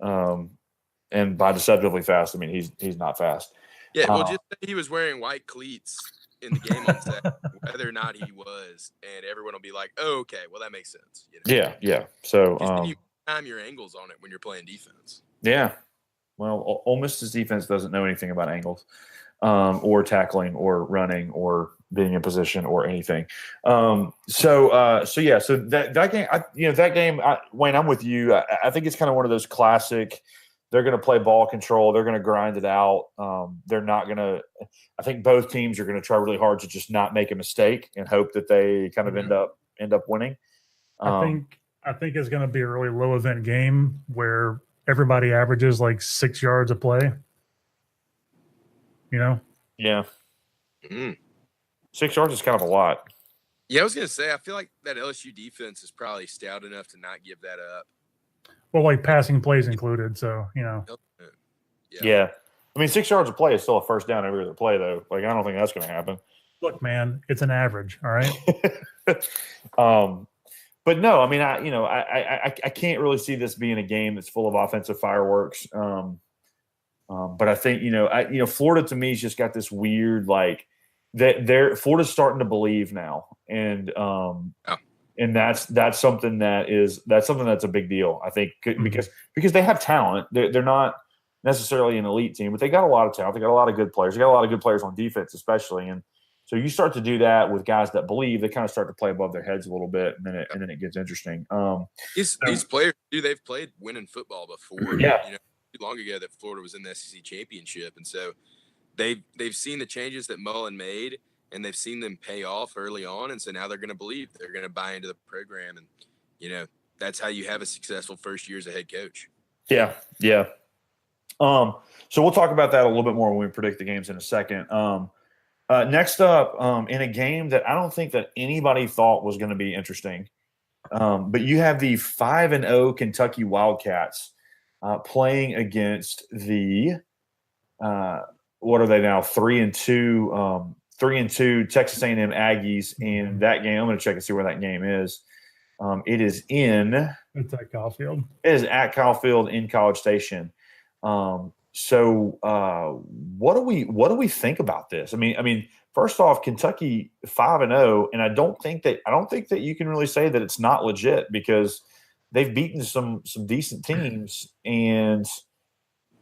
And by deceptively fast, I mean he's not fast. Yeah, well, just say he was wearing white cleats in the game on Saturday, whether or not he was, and everyone will be like, "Oh, okay, well that makes sense." Yeah. So you time your angles on it when you're playing defense. Yeah. Well, Ole Miss's defense doesn't know anything about angles, or tackling, or running, or being in position, or anything. So that game, Wayne, I'm with you. I think it's kind of one of those classic. They're going to play ball control. They're going to grind it out. They're not going to. I think both teams are going to try really hard to just not make a mistake and hope that they kind of end up winning. I think it's going to be a really low event game where everybody averages like 6 yards a play. Yeah. 6 yards is kind of a lot. Yeah, I was going to say, I feel like that LSU defense is probably stout enough to not give that up. Well, like passing plays included, so, Yeah. I mean, 6 yards a play is still a first down every other play, though. Like, I don't think that's going to happen. Look, man, it's an average, all right? But no, I mean, I can't really see this being a game that's full of offensive fireworks. But I think, Florida to me has just got this weird, like, Florida's starting to believe now. And that's something that's a big deal, I think, because they have talent. They're not necessarily an elite team, but they got a lot of talent. They got a lot of good players. They got a lot of good players on defense, especially. And so you start to do that with guys that believe. They kind of start to play above their heads a little bit, and then it gets interesting. These players, they've played winning football before. Yeah. Too long ago that Florida was in the SEC championship, and so they've seen the changes that Mullen made, and they've seen them pay off early on, and so now they're going to believe. They're going to buy into the program, and that's how you have a successful first year as a head coach. Yeah. So we'll talk about that a little bit more when we predict the games in a second. Next up, in a game that I don't think that anybody thought was going to be interesting, but you have the 5-0 Kentucky Wildcats playing against the what are they now? 3-2, 3-2 Texas A&M Aggies. And that game, I'm going to check and see where that game is. It is It's at Caulfield. It is at Caulfield in College Station. So what do we think about this? I mean, first off, Kentucky 5-0, and I don't think that you can really say that it's not legit because they've beaten some decent teams. And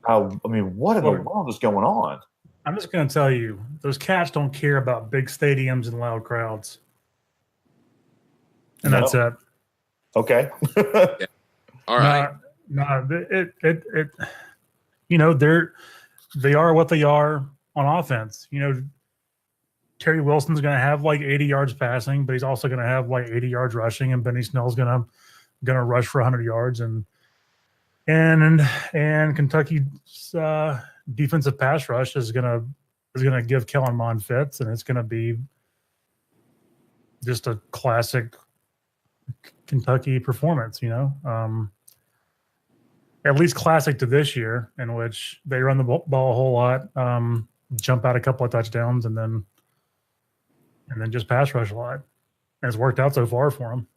what in the world is going on? I'm just going to tell you, those Cats don't care about big stadiums and loud crowds, and that's it. Okay. Yeah. All right. They are what they are on offense. Terry Wilson's going to have like 80 yards passing, but he's also going to have like 80 yards rushing, and Benny Snell's going to rush for 100 yards, and Kentucky's defensive pass rush is going to give Kellen Mond fits, and it's going to be just a classic Kentucky performance, at least classic to this year, in which they run the ball a whole lot, jump out a couple of touchdowns, and then just pass rush a lot. And it's worked out so far for them.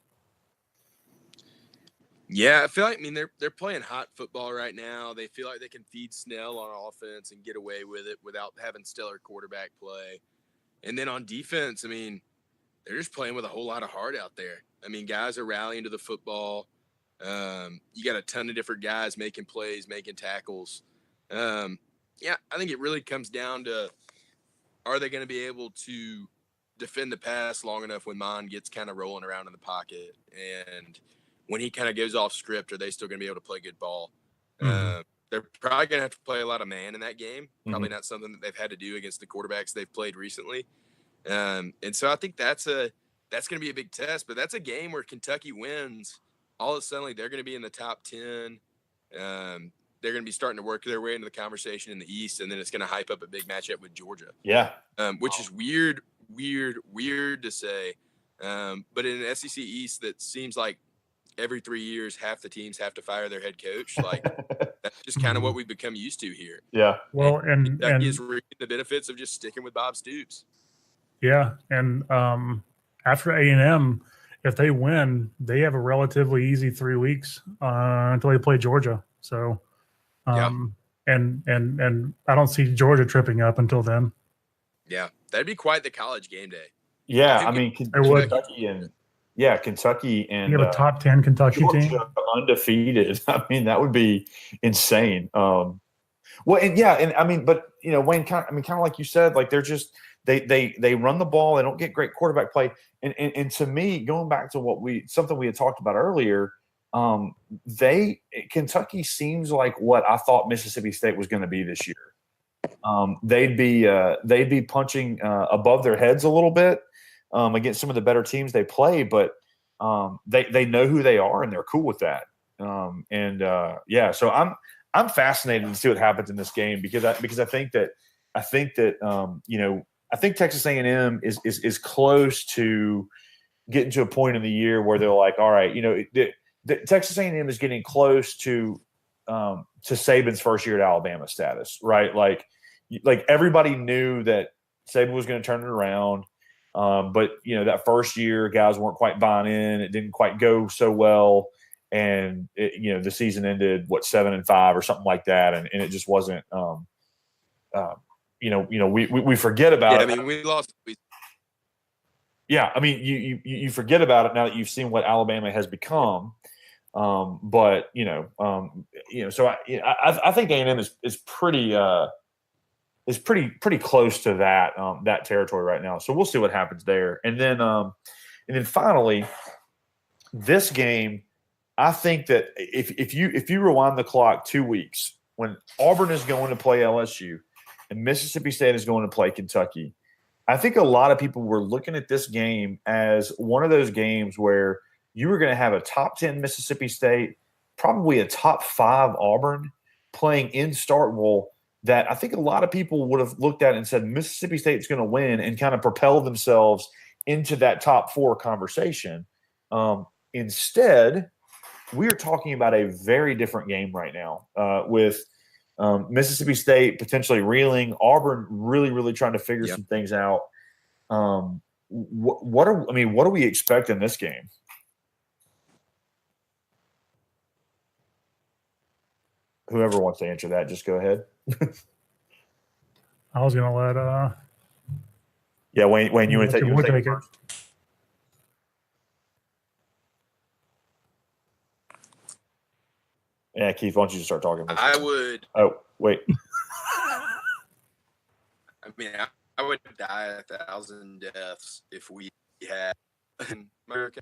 Yeah, I feel like they're playing hot football right now. They feel like they can feed Snell on offense and get away with it without having stellar quarterback play. And then on defense, they're just playing with a whole lot of heart out there. Guys are rallying to the football. You got a ton of different guys making plays, making tackles. I think it really comes down to, are they going to be able to defend the pass long enough when Mond gets kind of rolling around in the pocket? And when he kind of goes off script, are they still going to be able to play good ball? Mm-hmm. They're probably going to have to play a lot of man in that game. Probably Mm-hmm. not something that they've had to do against the quarterbacks they've played recently. And so I think that's going to be a big test, but that's a game where Kentucky wins. All of a sudden, they're going to be in the top 10. They're going to be starting to work their way into the conversation in the East, and then it's going to hype up a big matchup with Georgia. Yeah. Which is weird to say. But in an SEC East that seems like every 3 years, half the teams have to fire their head coach. Like, that's just kind of what we've become used to here. Yeah. Well, and Kentucky is reaping the benefits of just sticking with Bob Stoops. Yeah, and after A&M, if they win, they have a relatively easy 3 weeks until they play Georgia. So, and I don't see Georgia tripping up until then. Yeah, that'd be quite the college game day. Yeah, Kentucky and you have a top 10 Kentucky Georgia team undefeated. That would be insane. But Wayne, kind of like you said, like they're just they run the ball. They don't get great quarterback play. And to me, going back to something we had talked about earlier, Kentucky seems like what I thought Mississippi State was going to be this year. They'd be punching above their heads a little bit against some of the better teams they play, but they know who they are and they're cool with that. So I'm fascinated to see what happens in this game because I think that Texas A&M is close to getting to a point in the year where they're like, all right, Texas A&M is getting close to Saban's first year at Alabama status, right? Like everybody knew that Saban was going to turn it around. But that first year, guys weren't quite buying in. It didn't quite go so well. And the season ended 7-5 or something like that. And it just wasn't, we forget about it. We lost. Yeah. You forget about it now that you've seen what Alabama has become. So I think A&M is pretty close to that territory right now. So we'll see what happens there. And then finally, this game, I think that if you rewind the clock 2 weeks, when Auburn is going to play LSU and Mississippi State is going to play Kentucky, I think a lot of people were looking at this game as one of those games where you were going to have a top 10 Mississippi State, probably a top 5 Auburn playing in Starkville, that I think a lot of people would have looked at and said Mississippi State's going to win and kind of propel themselves into that top 4 conversation. Instead, we are talking about a very different game right now with Mississippi State potentially reeling, Auburn really trying to figure some things out. What do we expect in this game? Whoever wants to answer that, just go ahead. I was gonna let Wayne, you want to take it first? Yeah, Keith, why don't you just start talking? I would. Oh, wait. I mean, I would die 1,000 deaths if we had America.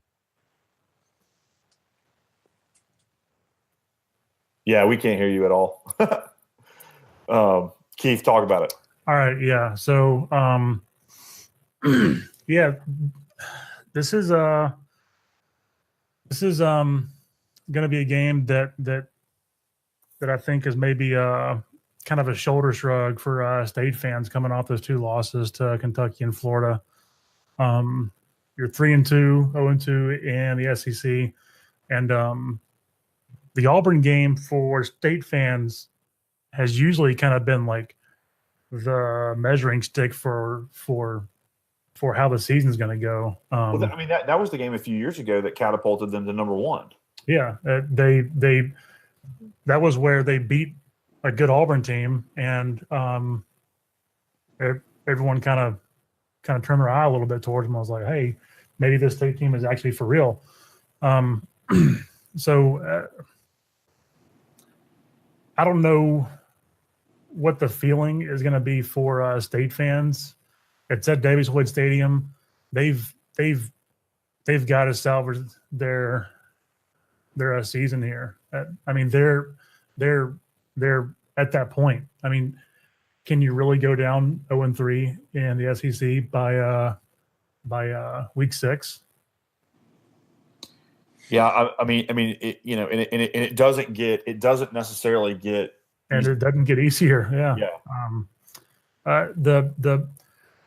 Yeah, we can't hear you at all. Keith, talk about it. All right, yeah. So, yeah, this is going to be a game that I think is maybe kind of a shoulder shrug for State fans coming off those 2 losses to Kentucky and Florida. You're 3-2, 0-2 in the SEC, and the Auburn game for State fans has usually kind of been like the measuring stick for how the season's going to go. That was the game a few years ago that catapulted them to number 1. Yeah, that was where they beat a good Auburn team, and everyone kind of turned their eye a little bit towards them. I was like, hey, maybe this State team is actually for real. So I don't know what the feeling is going to be for State fans. It's at Davis Wade Stadium. They've got to salvage their season here. I mean, they're at that point. I mean, can you really go down 0-3 in the SEC by week 6? Yeah, I mean, it, you know, and it doesn't necessarily get, and it doesn't get easier. Yeah.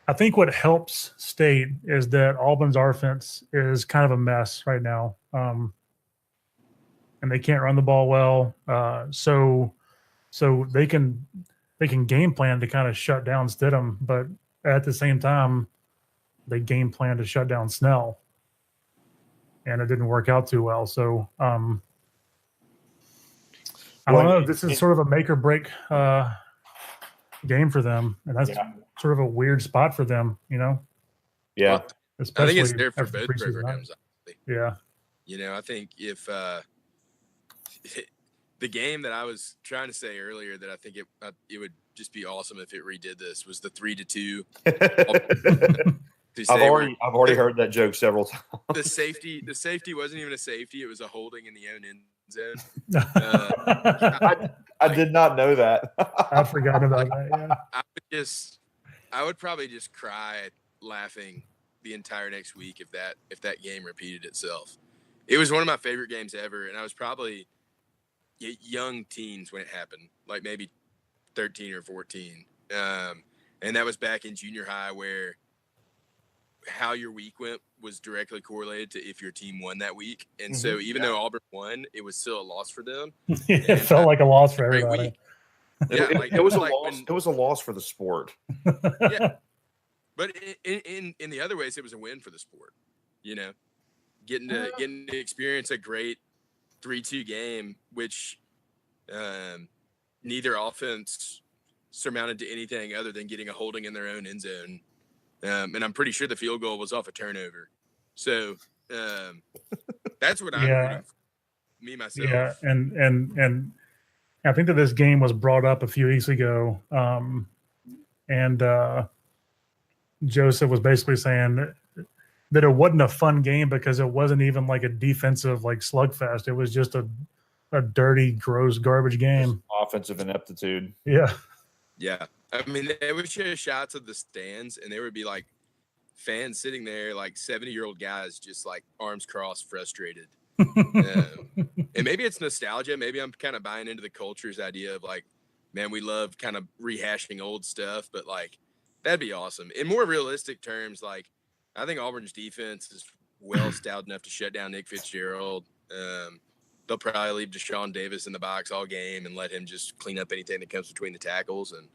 I think what helps State is that Auburn's offense is kind of a mess right now, and they can't run the ball well. So they can game plan to kind of shut down Stidham, but at the same time, they game plan to shut down Snell, and it didn't work out too well. So I don't know. This is sort of a make or break game for them, and that's sort of a weird spot for them, you know. Yeah, I think it's there for both programs. Yeah, you know, I think if the game that I was trying to say earlier that I think it would just be awesome if it redid this was the 3-2. I've already heard that joke several times. The safety wasn't even a safety; it was a holding in the own end zone. I did not know that. I forgot about that. Yeah, I would probably just cry laughing the entire next week if that game repeated itself. It was one of my favorite games ever, and I was probably young teens when it happened, like maybe 13 or 14. And that was back in junior high, where how your week went was directly correlated to if your team won that week. And so even though Auburn won, it was still a loss for them. It felt like a loss for everybody. It was a loss. It was a loss for the sport. Yeah, but in the other ways, it was a win for the sport. You know, getting to experience a great 3-2 game, which neither offense surmounted to anything other than getting a holding in their own end zone. And I'm pretty sure the field goal was off a turnover. So that's what I'm rooting for. Me, myself. Yeah, and I think that this game was brought up a few weeks ago. And Joseph was basically saying that it wasn't a fun game because it wasn't even like a defensive like slugfest. It was just a dirty, gross, garbage game. Offensive ineptitude. Yeah. Yeah. I mean, they would show shots of the stands, and there would be like fans sitting there, like 70-year-old guys, just like arms crossed, frustrated. And maybe it's nostalgia. Maybe I'm kind of buying into the culture's idea of like, man, we love kind of rehashing old stuff, but like that'd be awesome. In more realistic terms, like I think Auburn's defense is well styled enough to shut down Nick Fitzgerald. they'll probably leave Deshaun Davis in the box all game and let him just clean up anything that comes between the tackles. And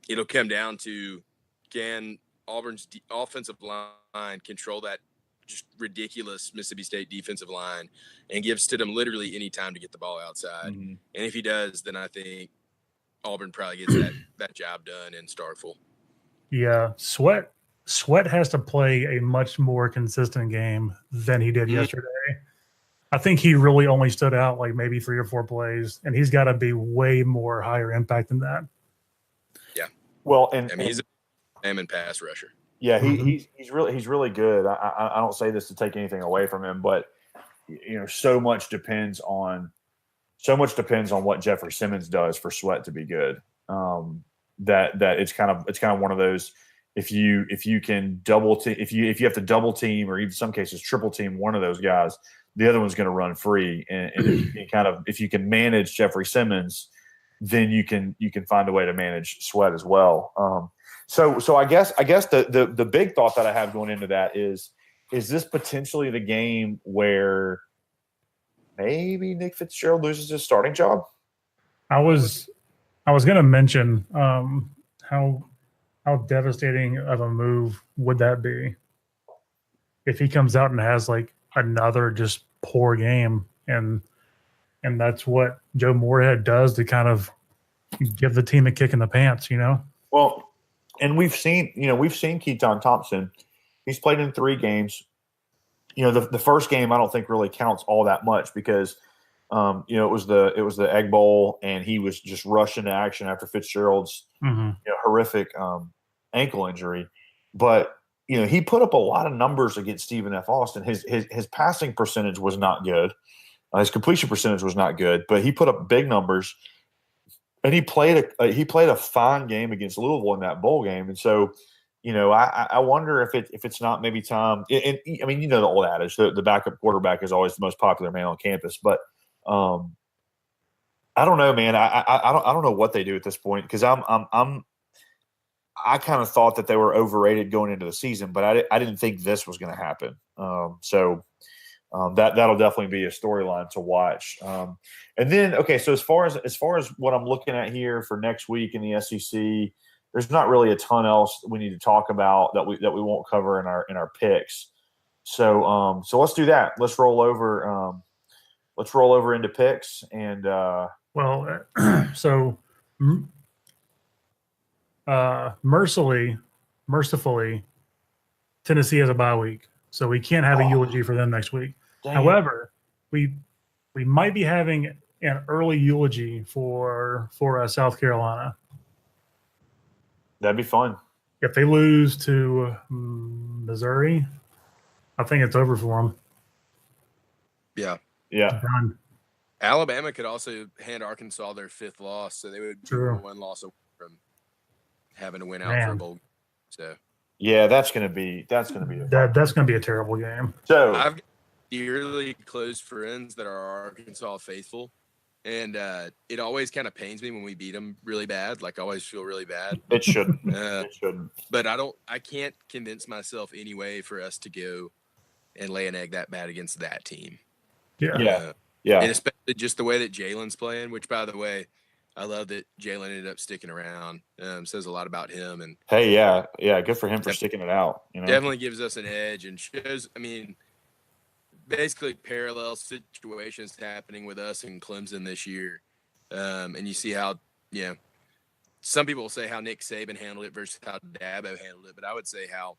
it'll come down to, can Auburn's offensive line control that just ridiculous Mississippi State defensive line and give Stidham literally any time to get the ball outside. Mm-hmm. And if he does, then I think Auburn probably gets that job done in Starkville. Yeah, Sweat has to play a much more consistent game than he did yesterday. I think he really only stood out like maybe 3 or 4 plays, and he's got to be way more higher impact than that. Yeah. Well, he's a salmon pass rusher. Yeah, he's really good. I don't say this to take anything away from him, but so much depends on what Jeffrey Simmons does for Sweat to be good. That it's kind of one of those, if you can double team, if you have to double team or even in some cases triple team one of those guys, the other one's going to run free. And if you can manage Jeffrey Simmons, then you can find a way to manage Sweat as well. So I guess the big thought that I have going into that is this potentially the game where maybe Nick Fitzgerald loses his starting job? I was going to mention how devastating of a move would that be if he comes out and has like another just poor game, and that's what Joe Moorhead does to kind of give the team a kick in the pants, Well, and we've seen Keaton Thompson. He's played in 3 games. The first game I don't think really counts all that much because it was the Egg Bowl, and he was just rushed into action after Fitzgerald's horrific ankle injury. But he put up a lot of numbers against Stephen F. Austin. His passing percentage was not good. His completion percentage was not good, but he put up big numbers. And he played a fine game against Louisville in that bowl game. And so, I wonder if it's not maybe time. And I mean, the old adage, the backup quarterback is always the most popular man on campus. But I don't know, man. I don't know what they do at this point, because I kind of thought that they were overrated going into the season, but I didn't think this was going to happen. That'll definitely be a storyline to watch. And then, okay, so as far as what I'm looking at here for next week in the SEC, there's not really a ton else we need to talk about that we won't cover in our picks. So let's do that. Let's roll over into picks and mercifully, Tennessee has a bye week, so we can't have a eulogy for them next week. Dang. However, we might be having an early eulogy for South Carolina. That'd be fun. If they lose to Missouri, I think it's over for them. Yeah. Done. Alabama could also hand Arkansas their 5th loss, so they would be 1 loss away from having to win out for a bowl. So yeah, that's gonna be that's gonna be a terrible game. So I've got dearly close friends that are Arkansas faithful, and it always kind of pains me when we beat them really bad. Like, I always feel really bad. It shouldn't. It shouldn't. But I can't convince myself anyway for us to go and lay an egg that bad against that team. Yeah. And especially just the way that Jalen's playing, which, by the way, I love that Jalen ended up sticking around. Says a lot about him. And hey, yeah, good for him for sticking it out. Definitely gives us an edge and shows. I mean, basically parallel situations happening with us in Clemson this year. And you see how, some people will say how Nick Saban handled it versus how Dabo handled it, but I would say how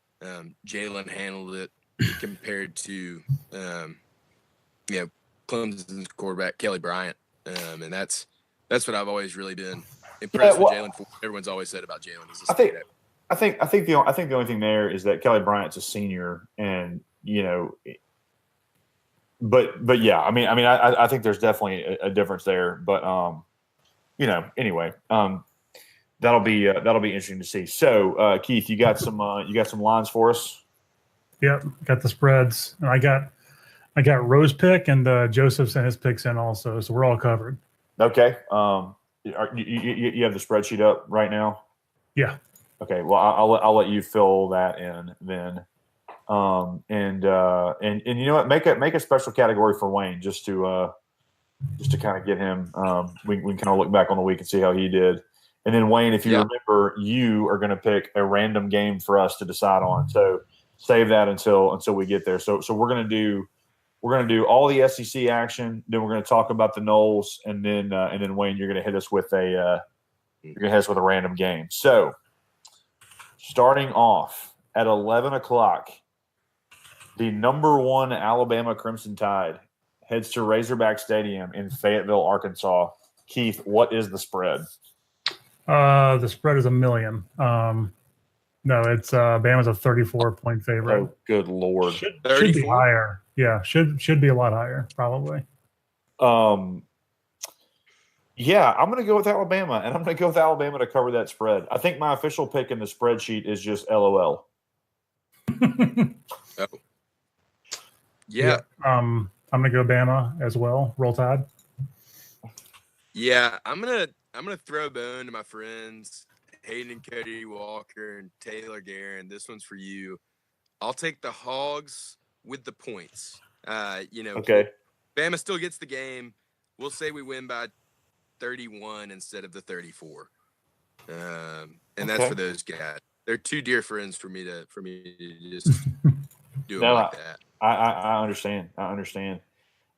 Jalen handled it compared to, Clemson's quarterback, Kelly Bryant. And that's what I've always really been impressed with Jalen for. Everyone's always said about Jalen. I think the only thing there is that Kelly Bryant's a senior, and but yeah, I mean, I think there's definitely a difference there. But anyway, that'll be interesting to see. So Keith, you got some lines for us? Yep, got the spreads, and I got Roe's pick, and Joseph sent his picks in also, so we're all covered. Okay. You have the spreadsheet up right now? Yeah. Okay. Well, I'll let you fill that in then. And you know what? Make a special category for Wayne just to kind of get him. We can kind of look back on the week and see how he did. And then Wayne, if you remember, you are going to pick a random game for us to decide on. So save that until we get there. So we're going to do all the SEC action. Then we're going to talk about the Noles, and then Wayne, you're going to hit us with a random game. So starting off at 11 o'clock, the number 1 Alabama Crimson Tide heads to Razorback Stadium in Fayetteville, Arkansas. Keith, what is the spread? The spread is 1 million. No, it's Bama's a 34-point favorite. Oh, good Lord. Should be higher. Yeah, should be a lot higher, probably. Yeah, I'm going to go with Alabama, and I'm going to go with Alabama to cover that spread. I think my official pick in the spreadsheet is just LOL. Oh. Yeah. I'm going to go Bama as well. Roll Tide. Yeah, I'm gonna throw a bone to my friends Hayden and Cody Walker and Taylor Guerin. This one's for you. I'll take the Hogs with the points. Okay. Bama still gets the game. We'll say we win by 31 instead of the 34. And that's for those guys. They're too dear friends for me to just do it like that. I understand.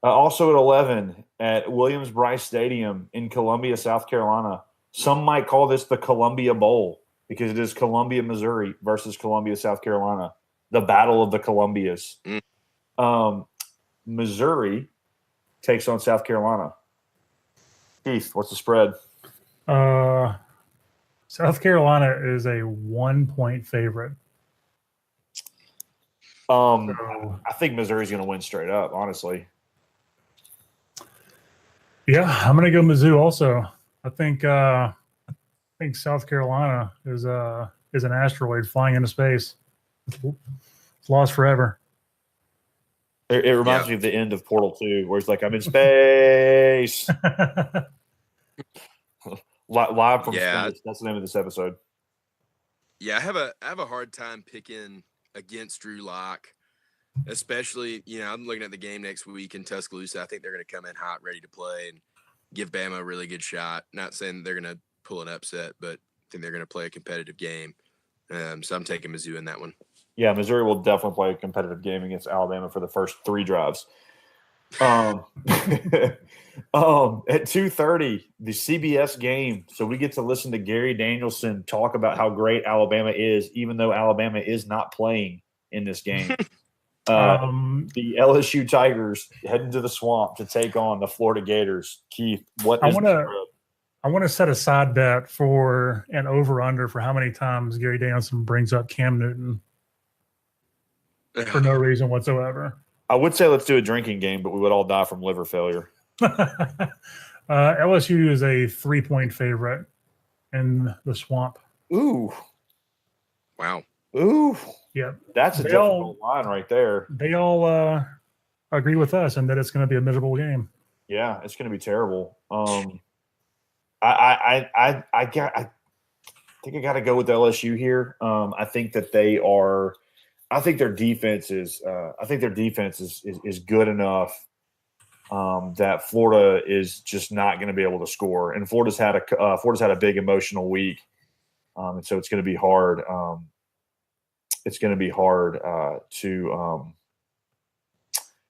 Also at 11 at Williams-Brice Stadium in Columbia, South Carolina. Some might call this the Columbia Bowl because it is Columbia, Missouri versus Columbia, South Carolina. The Battle of the Columbias. Missouri takes on South Carolina. Keith, what's the spread? South Carolina is a 1-point favorite. I think Missouri's going to win straight up, honestly. Yeah, I'm going to go Mizzou also. I think South Carolina is an asteroid flying into space. It's lost forever. It reminds me of the end of Portal 2, where it's like, I'm in space. Live from space. That's the name of this episode. Yeah, I have a hard time picking against Drew Lock, especially, I'm looking at the game next week in Tuscaloosa. I think they're going to come in hot, ready to play, and give Bama a really good shot. Not saying they're going to pull an upset, but I think they're going to play a competitive game. So I'm taking Mizzou in that one. Yeah, Missouri will definitely play a competitive game against Alabama for the first 3 drives. At 2:30, the CBS game. So we get to listen to Gary Danielson talk about how great Alabama is, even though Alabama is not playing in this game. The LSU Tigers heading to the Swamp to take on the Florida Gators. Keith, what is the spread? I want to set a side bet for an over-under for how many times Gary Danielson brings up Cam Newton for no reason whatsoever. I would say let's do a drinking game, but we would all die from liver failure. LSU is a 3-point favorite in the Swamp. Ooh. Wow. Ooh. Yep. That's a difficult line right there. They all agree with us and that it's going to be a miserable game. Yeah, it's going to be terrible. I think I got to go with LSU here. I think that they are. I think their defense is. I think their defense is good enough that Florida is just not going to be able to score. And Florida's had a big emotional week, and so it's going to be hard. It's going to be hard to.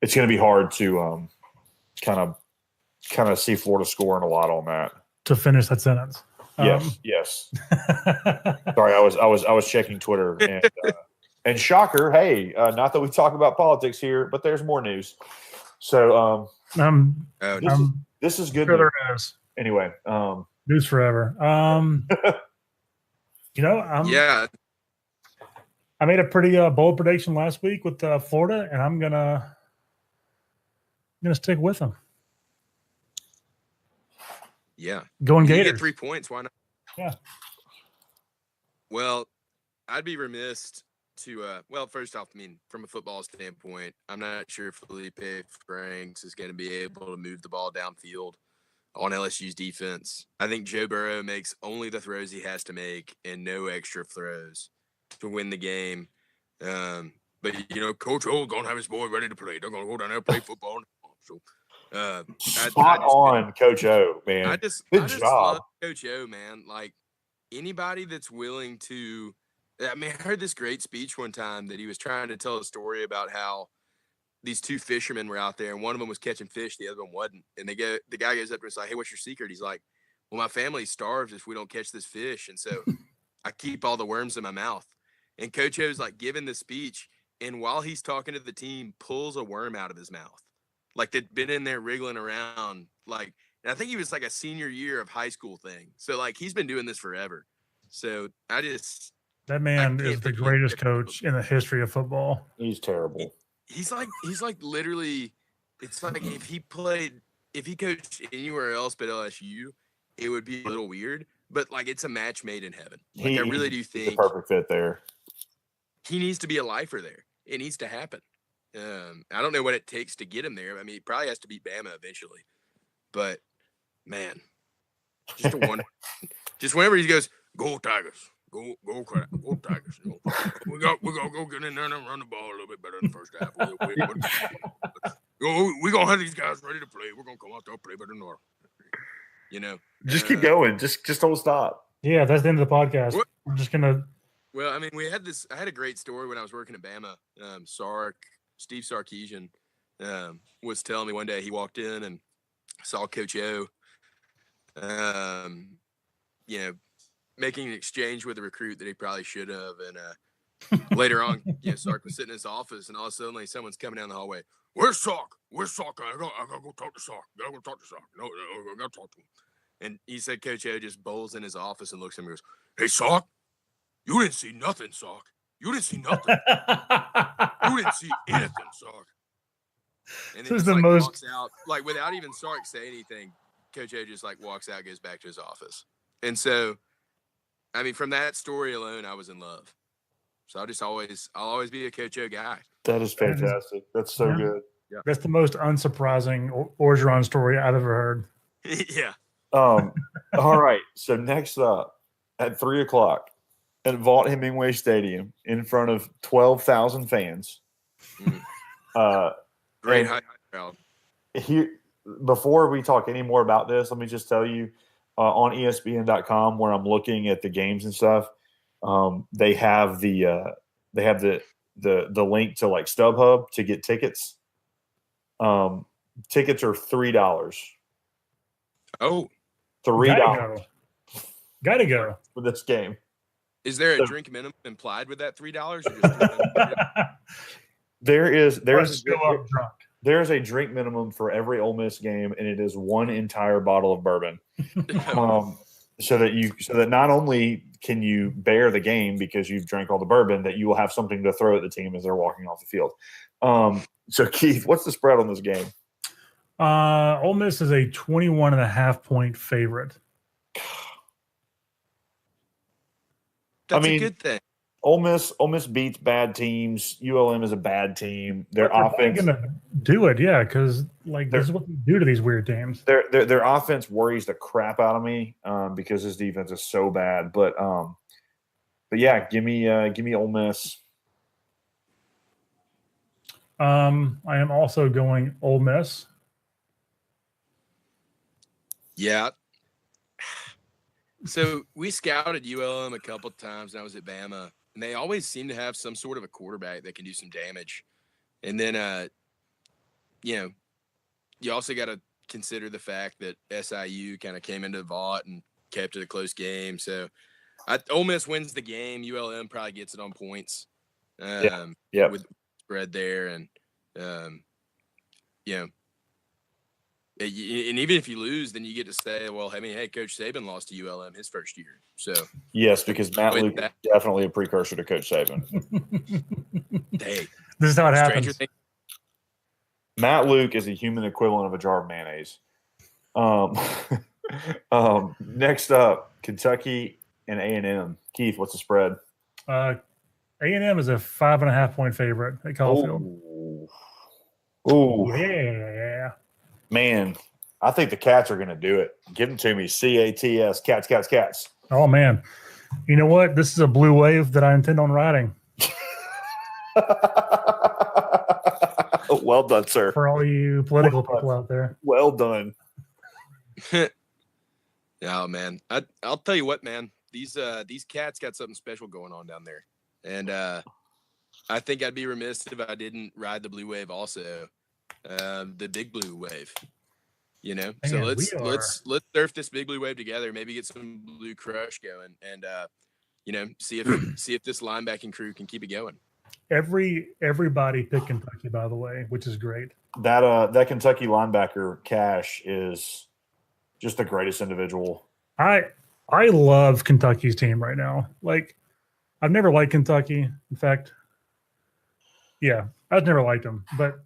It's going to be hard to kind of see Florida scoring a lot on that. To finish that sentence. Yes. Sorry, I was checking Twitter and shocker. Hey, not that we talk about politics here, but there's more news. So this is good news. Anyway, news forever. I made a pretty bold prediction last week with Florida, and I'm gonna stick with them. Yeah. Going Gators. Get 3 points. Why not? Yeah. Well, I'd be remiss to, first off, from a football standpoint, I'm not sure if Felipe Franks is going to be able to move the ball downfield on LSU's defense. I think Joe Burrow makes only the throws he has to make and no extra throws to win the game. But But Coach O gonna have his boy ready to play. They're gonna go down there and play football. So, spot on, Coach O, man. I just love Coach O, man. Like anybody that's willing to. I mean, I heard this great speech one time that he was trying to tell a story about how these two fishermen were out there, and one of them was catching fish, the other one wasn't. And the guy goes up to him and is like, "Hey, what's your secret?" He's like, "Well, my family starves if we don't catch this fish, and so I keep all the worms in my mouth." And Coach O's like giving the speech, and while he's talking to the team, pulls a worm out of his mouth, like they'd been in there wriggling around. Like, and I think he was like a senior year of high school thing. So like he's been doing this forever. So that man is the greatest coach in the history of football. He's terrible. He's like literally. It's like if he coached anywhere else but LSU, it would be a little weird. But like it's a match made in heaven. Like I really do think the perfect fit there. He needs to be a lifer there. It needs to happen. I don't know what it takes to get him there. I mean, he probably has to beat Bama eventually. But man, just a wonder. Just whenever he goes, "Go Tigers, go Tigers." We got go get in there and run the ball a little bit better in the first half. We're gonna have these guys ready to play. We're gonna come out there and play better than normal. Just keep going. Just don't stop. Yeah, that's the end of the podcast. What? We're just gonna. Well, I mean, I had a great story when I was working at Bama. Steve Sarkisian was telling me one day he walked in and saw Coach O, making an exchange with a recruit that he probably should have. And later on, Sark was sitting in his office, and all of a sudden, someone's coming down the hallway. Where's Sark? I gotta go talk to Sark. No, I gotta talk to him. And he said Coach O just bowls in his office and looks at him and goes, "Hey, Sark, you didn't see nothing, Sark. You didn't see nothing. You didn't see anything, Sark." And then he walks out, like without even Sark saying anything. Coach O just like walks out, goes back to his office. And so, I mean, from that story alone, I was in love. So I'll always be a Coach O guy. That is fantastic. That's so good. Yeah. That's the most unsurprising Orgeron story I've ever heard. Yeah. All right. So next up at 3:00 at Vaught Hemingway Stadium in front of 12,000 fans. Great high crowd. Here, before we talk any more about this, let me just tell you on ESPN.com where I'm looking at the games and stuff. They have the link to like StubHub to get tickets. Tickets are $3. Oh, $3. Gotta go for this game. Is there a drink minimum implied with that $3? There's a drink minimum for every Ole Miss game, and it is one entire bottle of bourbon. So that not only can you bear the game because you've drank all the bourbon, that you will have something to throw at the team as they're walking off the field. So Keith, what's the spread on this game? Ole Miss is a 21.5-point favorite. That's a good thing. Ole Miss beats bad teams. ULM is a bad team. Their offense going to do it, yeah, because this is what they do to these weird teams. Their offense worries the crap out of me because his defense is so bad. But yeah, give me Ole Miss. I am also going Ole Miss. Yeah. So we scouted ULM a couple of times when I was at Bama, and they always seem to have some sort of a quarterback that can do some damage. And then, you also got to consider the fact that SIU kind of came into the Vaught and kept it a close game. So Ole Miss wins the game. ULM probably gets it on points. With spread there. And, and even if you lose, then you get to say, well, I mean, hey, Coach Saban lost to ULM his first year. So yes, because Matt Luke is definitely a precursor to Coach Saban. Hey, this is how it happens. Matt Luke is a human equivalent of a jar of mayonnaise. Next up, Kentucky and A&M. Keith, what's the spread? A&M is a 5.5-point favorite at Caulfield. Ooh. Yeah. Man, I think the Cats are going to do it. Give them to me. CATS. Cats. Oh, man. You know what? This is a blue wave that I intend on riding. Well done, sir. For all you political people out there. Well done. Oh man, I'll tell you what, man. These cats got something special going on down there, and I think I'd be remiss if I didn't ride the blue wave also, the big blue wave. You know, Man, so let's surf this big blue wave together. Maybe get some blue crush going, and you know, see if this linebacking crew can keep it going. Everybody picked Kentucky, by the way, which is great. That Kentucky linebacker Cash is just the greatest individual. I love Kentucky's team right now. Like, I've never liked Kentucky. In fact, yeah, I've never liked them. But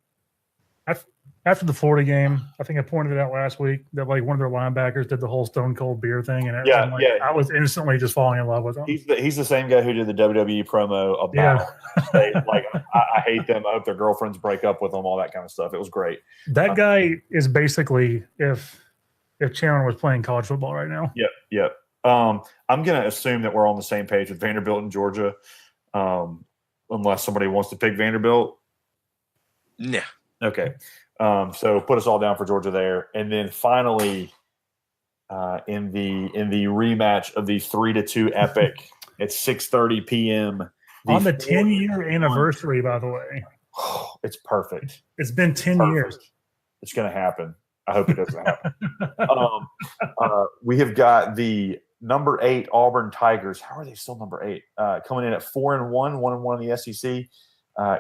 after the Florida game, I think I pointed it out last week that like one of their linebackers did the whole Stone Cold beer thing, and I was instantly just falling in love with him. He's the same guy who did the WWE promo about like I hate them. I hope their girlfriends break up with them. All that kind of stuff. It was great. That guy is basically if Chandler was playing college football right now. Yep. I'm going to assume that we're on the same page with Vanderbilt and Georgia, unless somebody wants to pick Vanderbilt. Nah. Okay. So put us all down for Georgia there. And then finally, in the rematch of the 3-2 epic at 6:30 p.m. On the 10-year anniversary, by the way. It's perfect. It's been 10 years. It's going to happen. I hope it doesn't happen. We have got the number 8 Auburn Tigers. How are they still number 8? Coming in at 4-1, 1-1 in the SEC,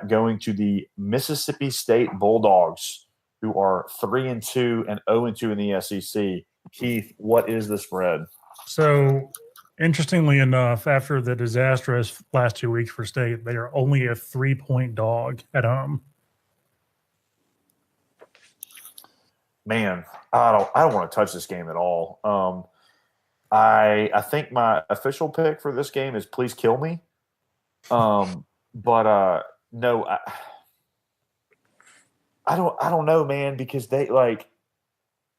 going to the Mississippi State Bulldogs, who are 3-2 and 0-2 in the SEC. Keith, what is the spread? So, interestingly enough, after the disastrous last 2 weeks for State, they are only a 3-point dog at home. Man, I don't want to touch this game at all. I think my official pick for this game is please kill me. But no, I don't know, man, because they like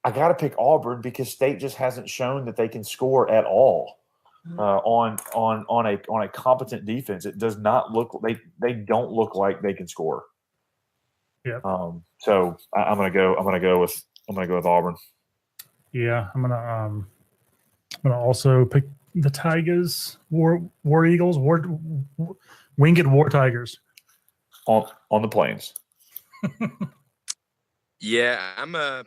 I got to pick Auburn because State just hasn't shown that they can score at all on a competent defense. It does not look they don't look like they can score. Yeah. So I'm gonna go with Auburn. Yeah, I'm gonna also pick the Tigers, War Eagles, Winged War Tigers on the plains. Yeah, I'm I've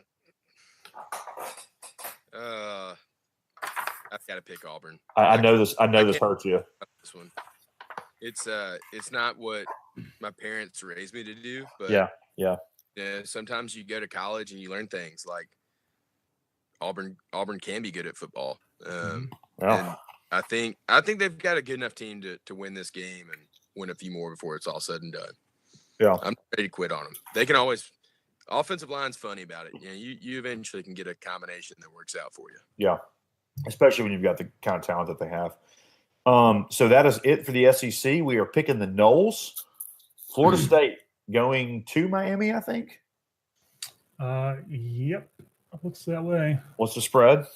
got to pick Auburn. I know this. I know this hurts you. This one, it's not what my parents raised me to do, but yeah. Sometimes you go to college and you learn things like Auburn can be good at football. And I think they've got a good enough team to win this game and win a few more before it's all said and done. Yeah, I'm ready to quit on them. They can always offensive line's funny about it. You know, you eventually can get a combination that works out for you. Yeah, especially when you've got the kind of talent that they have. So that is it for the SEC. We are picking the Noles. Florida State going to Miami, I think. Yep, looks that way. What's the spread?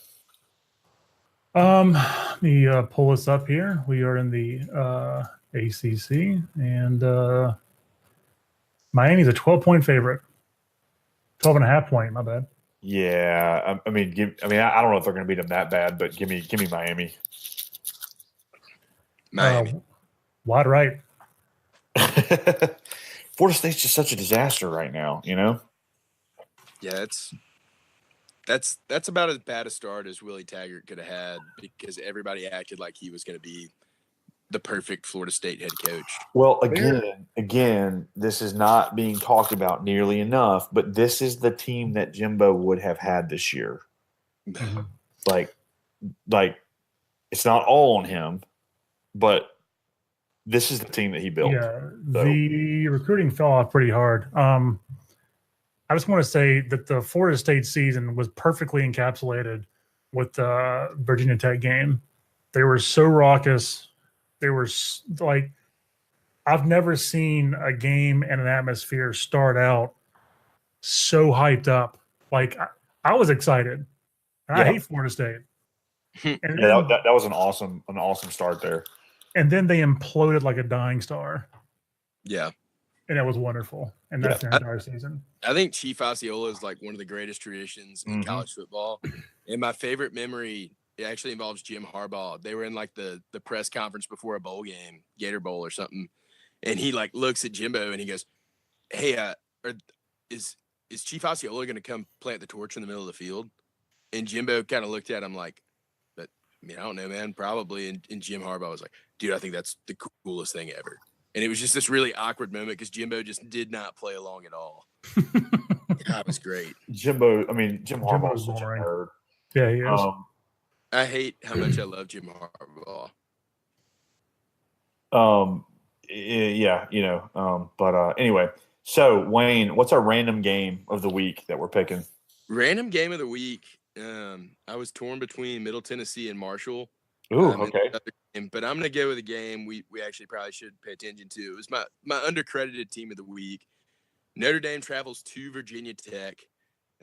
Let me pull this up here. We are in the ACC, and Miami's a 12-point favorite. 12.5 point. My bad. Yeah, I mean, I don't know if they're going to beat them that bad, but give me Miami. Miami. Wide right. Florida State's just such a disaster right now, you know? Yeah, that's about as bad a start as Willie Taggart could have had because everybody acted like he was going to be the perfect Florida State head coach. Well, again, this is not being talked about nearly enough, but this is the team that Jimbo would have had this year. like it's not all on him, but this is the team that he built. Yeah, so. The recruiting fell off pretty hard. I just want to say that the Florida State season was perfectly encapsulated with the Virginia Tech game. They were so raucous. They were like, I've never seen a game and an atmosphere start out so hyped up. Like I was excited. I hate Florida State. And yeah, that was an awesome start there. And then they imploded like a dying star. Yeah. And it was wonderful. And that's their entire season. I think Chief Osceola is like one of the greatest traditions in college football. And my favorite memory, it actually involves Jim Harbaugh. They were in like the press conference before a bowl game, Gator Bowl or something. And he like looks at Jimbo and he goes, "Hey, is Chief Osceola going to come plant the torch in the middle of the field?" And Jimbo kind of looked at him like, "I don't know, man, probably." And Jim Harbaugh was like, "Dude, I think that's the coolest thing ever." And it was just this really awkward moment because Jimbo just did not play along at all. That was great. Jim Harbaugh is such a nerd. Yeah, he is. I hate how much I love Jim Harbaugh. Anyway, so Wayne, what's our random game of the week that we're picking? Random game of the week. I was torn between Middle Tennessee and Marshall. Ooh, okay. But I'm going to go with a game we actually probably should pay attention to. It was my undercredited team of the week. Notre Dame travels to Virginia Tech.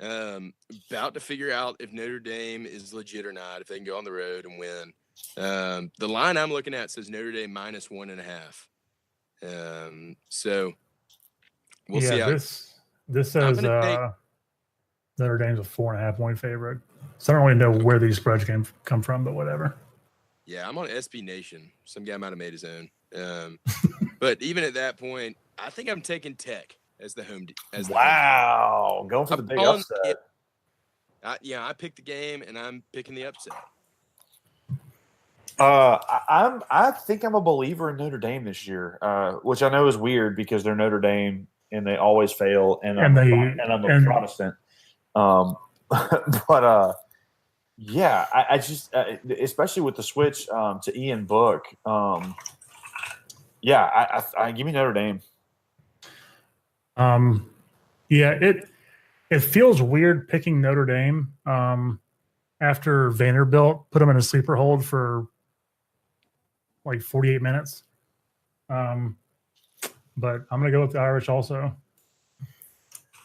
About to figure out if Notre Dame is legit or not, if they can go on the road and win. The line I'm looking at says Notre Dame -1.5. So we'll see how this says Notre Dame's a 4.5 point favorite. So I don't really know where these spreads come from, but whatever. Yeah, I'm on SB Nation. Some guy might have made his own. But even at that point, I think I'm taking Tech as the home. Going for the big upset. I picked the game, and I'm picking the upset. I think I'm a believer in Notre Dame this year, which I know is weird because they're Notre Dame and they always fail, and I'm a Protestant. I just especially with the switch to Ian Book, I give me Notre Dame. It feels weird picking Notre Dame after Vanderbilt put them in a sleeper hold for like 48 minutes. But I'm gonna go with the Irish also.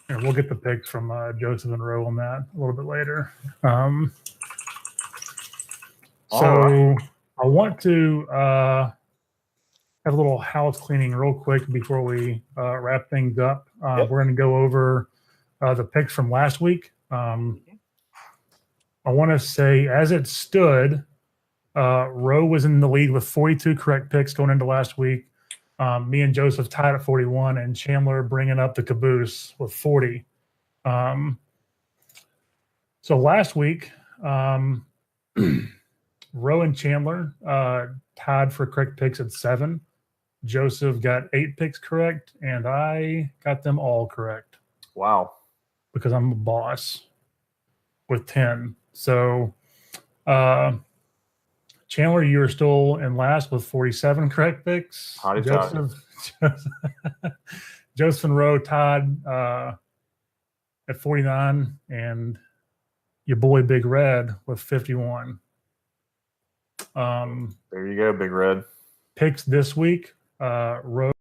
And we'll get the picks from Joseph and Roe on that a little bit later. I want to have a little house cleaning real quick before we wrap things up. We're going to go over the picks from last week. I want to say, as it stood, Roe was in the lead with 42 correct picks going into last week. Me and Joseph tied at 41, and Chandler bringing up the caboose with 40. So last week, Roe and Chandler tied for correct picks at 7. Joseph got 8 picks correct, and I got them all correct. Wow. Because I'm a boss with 10. So, Chandler, you're still in last with 47 correct picks. Joseph and Roe tied at 49, and your boy Big Red with 51. There you go, Big Red. Picks this week, Roe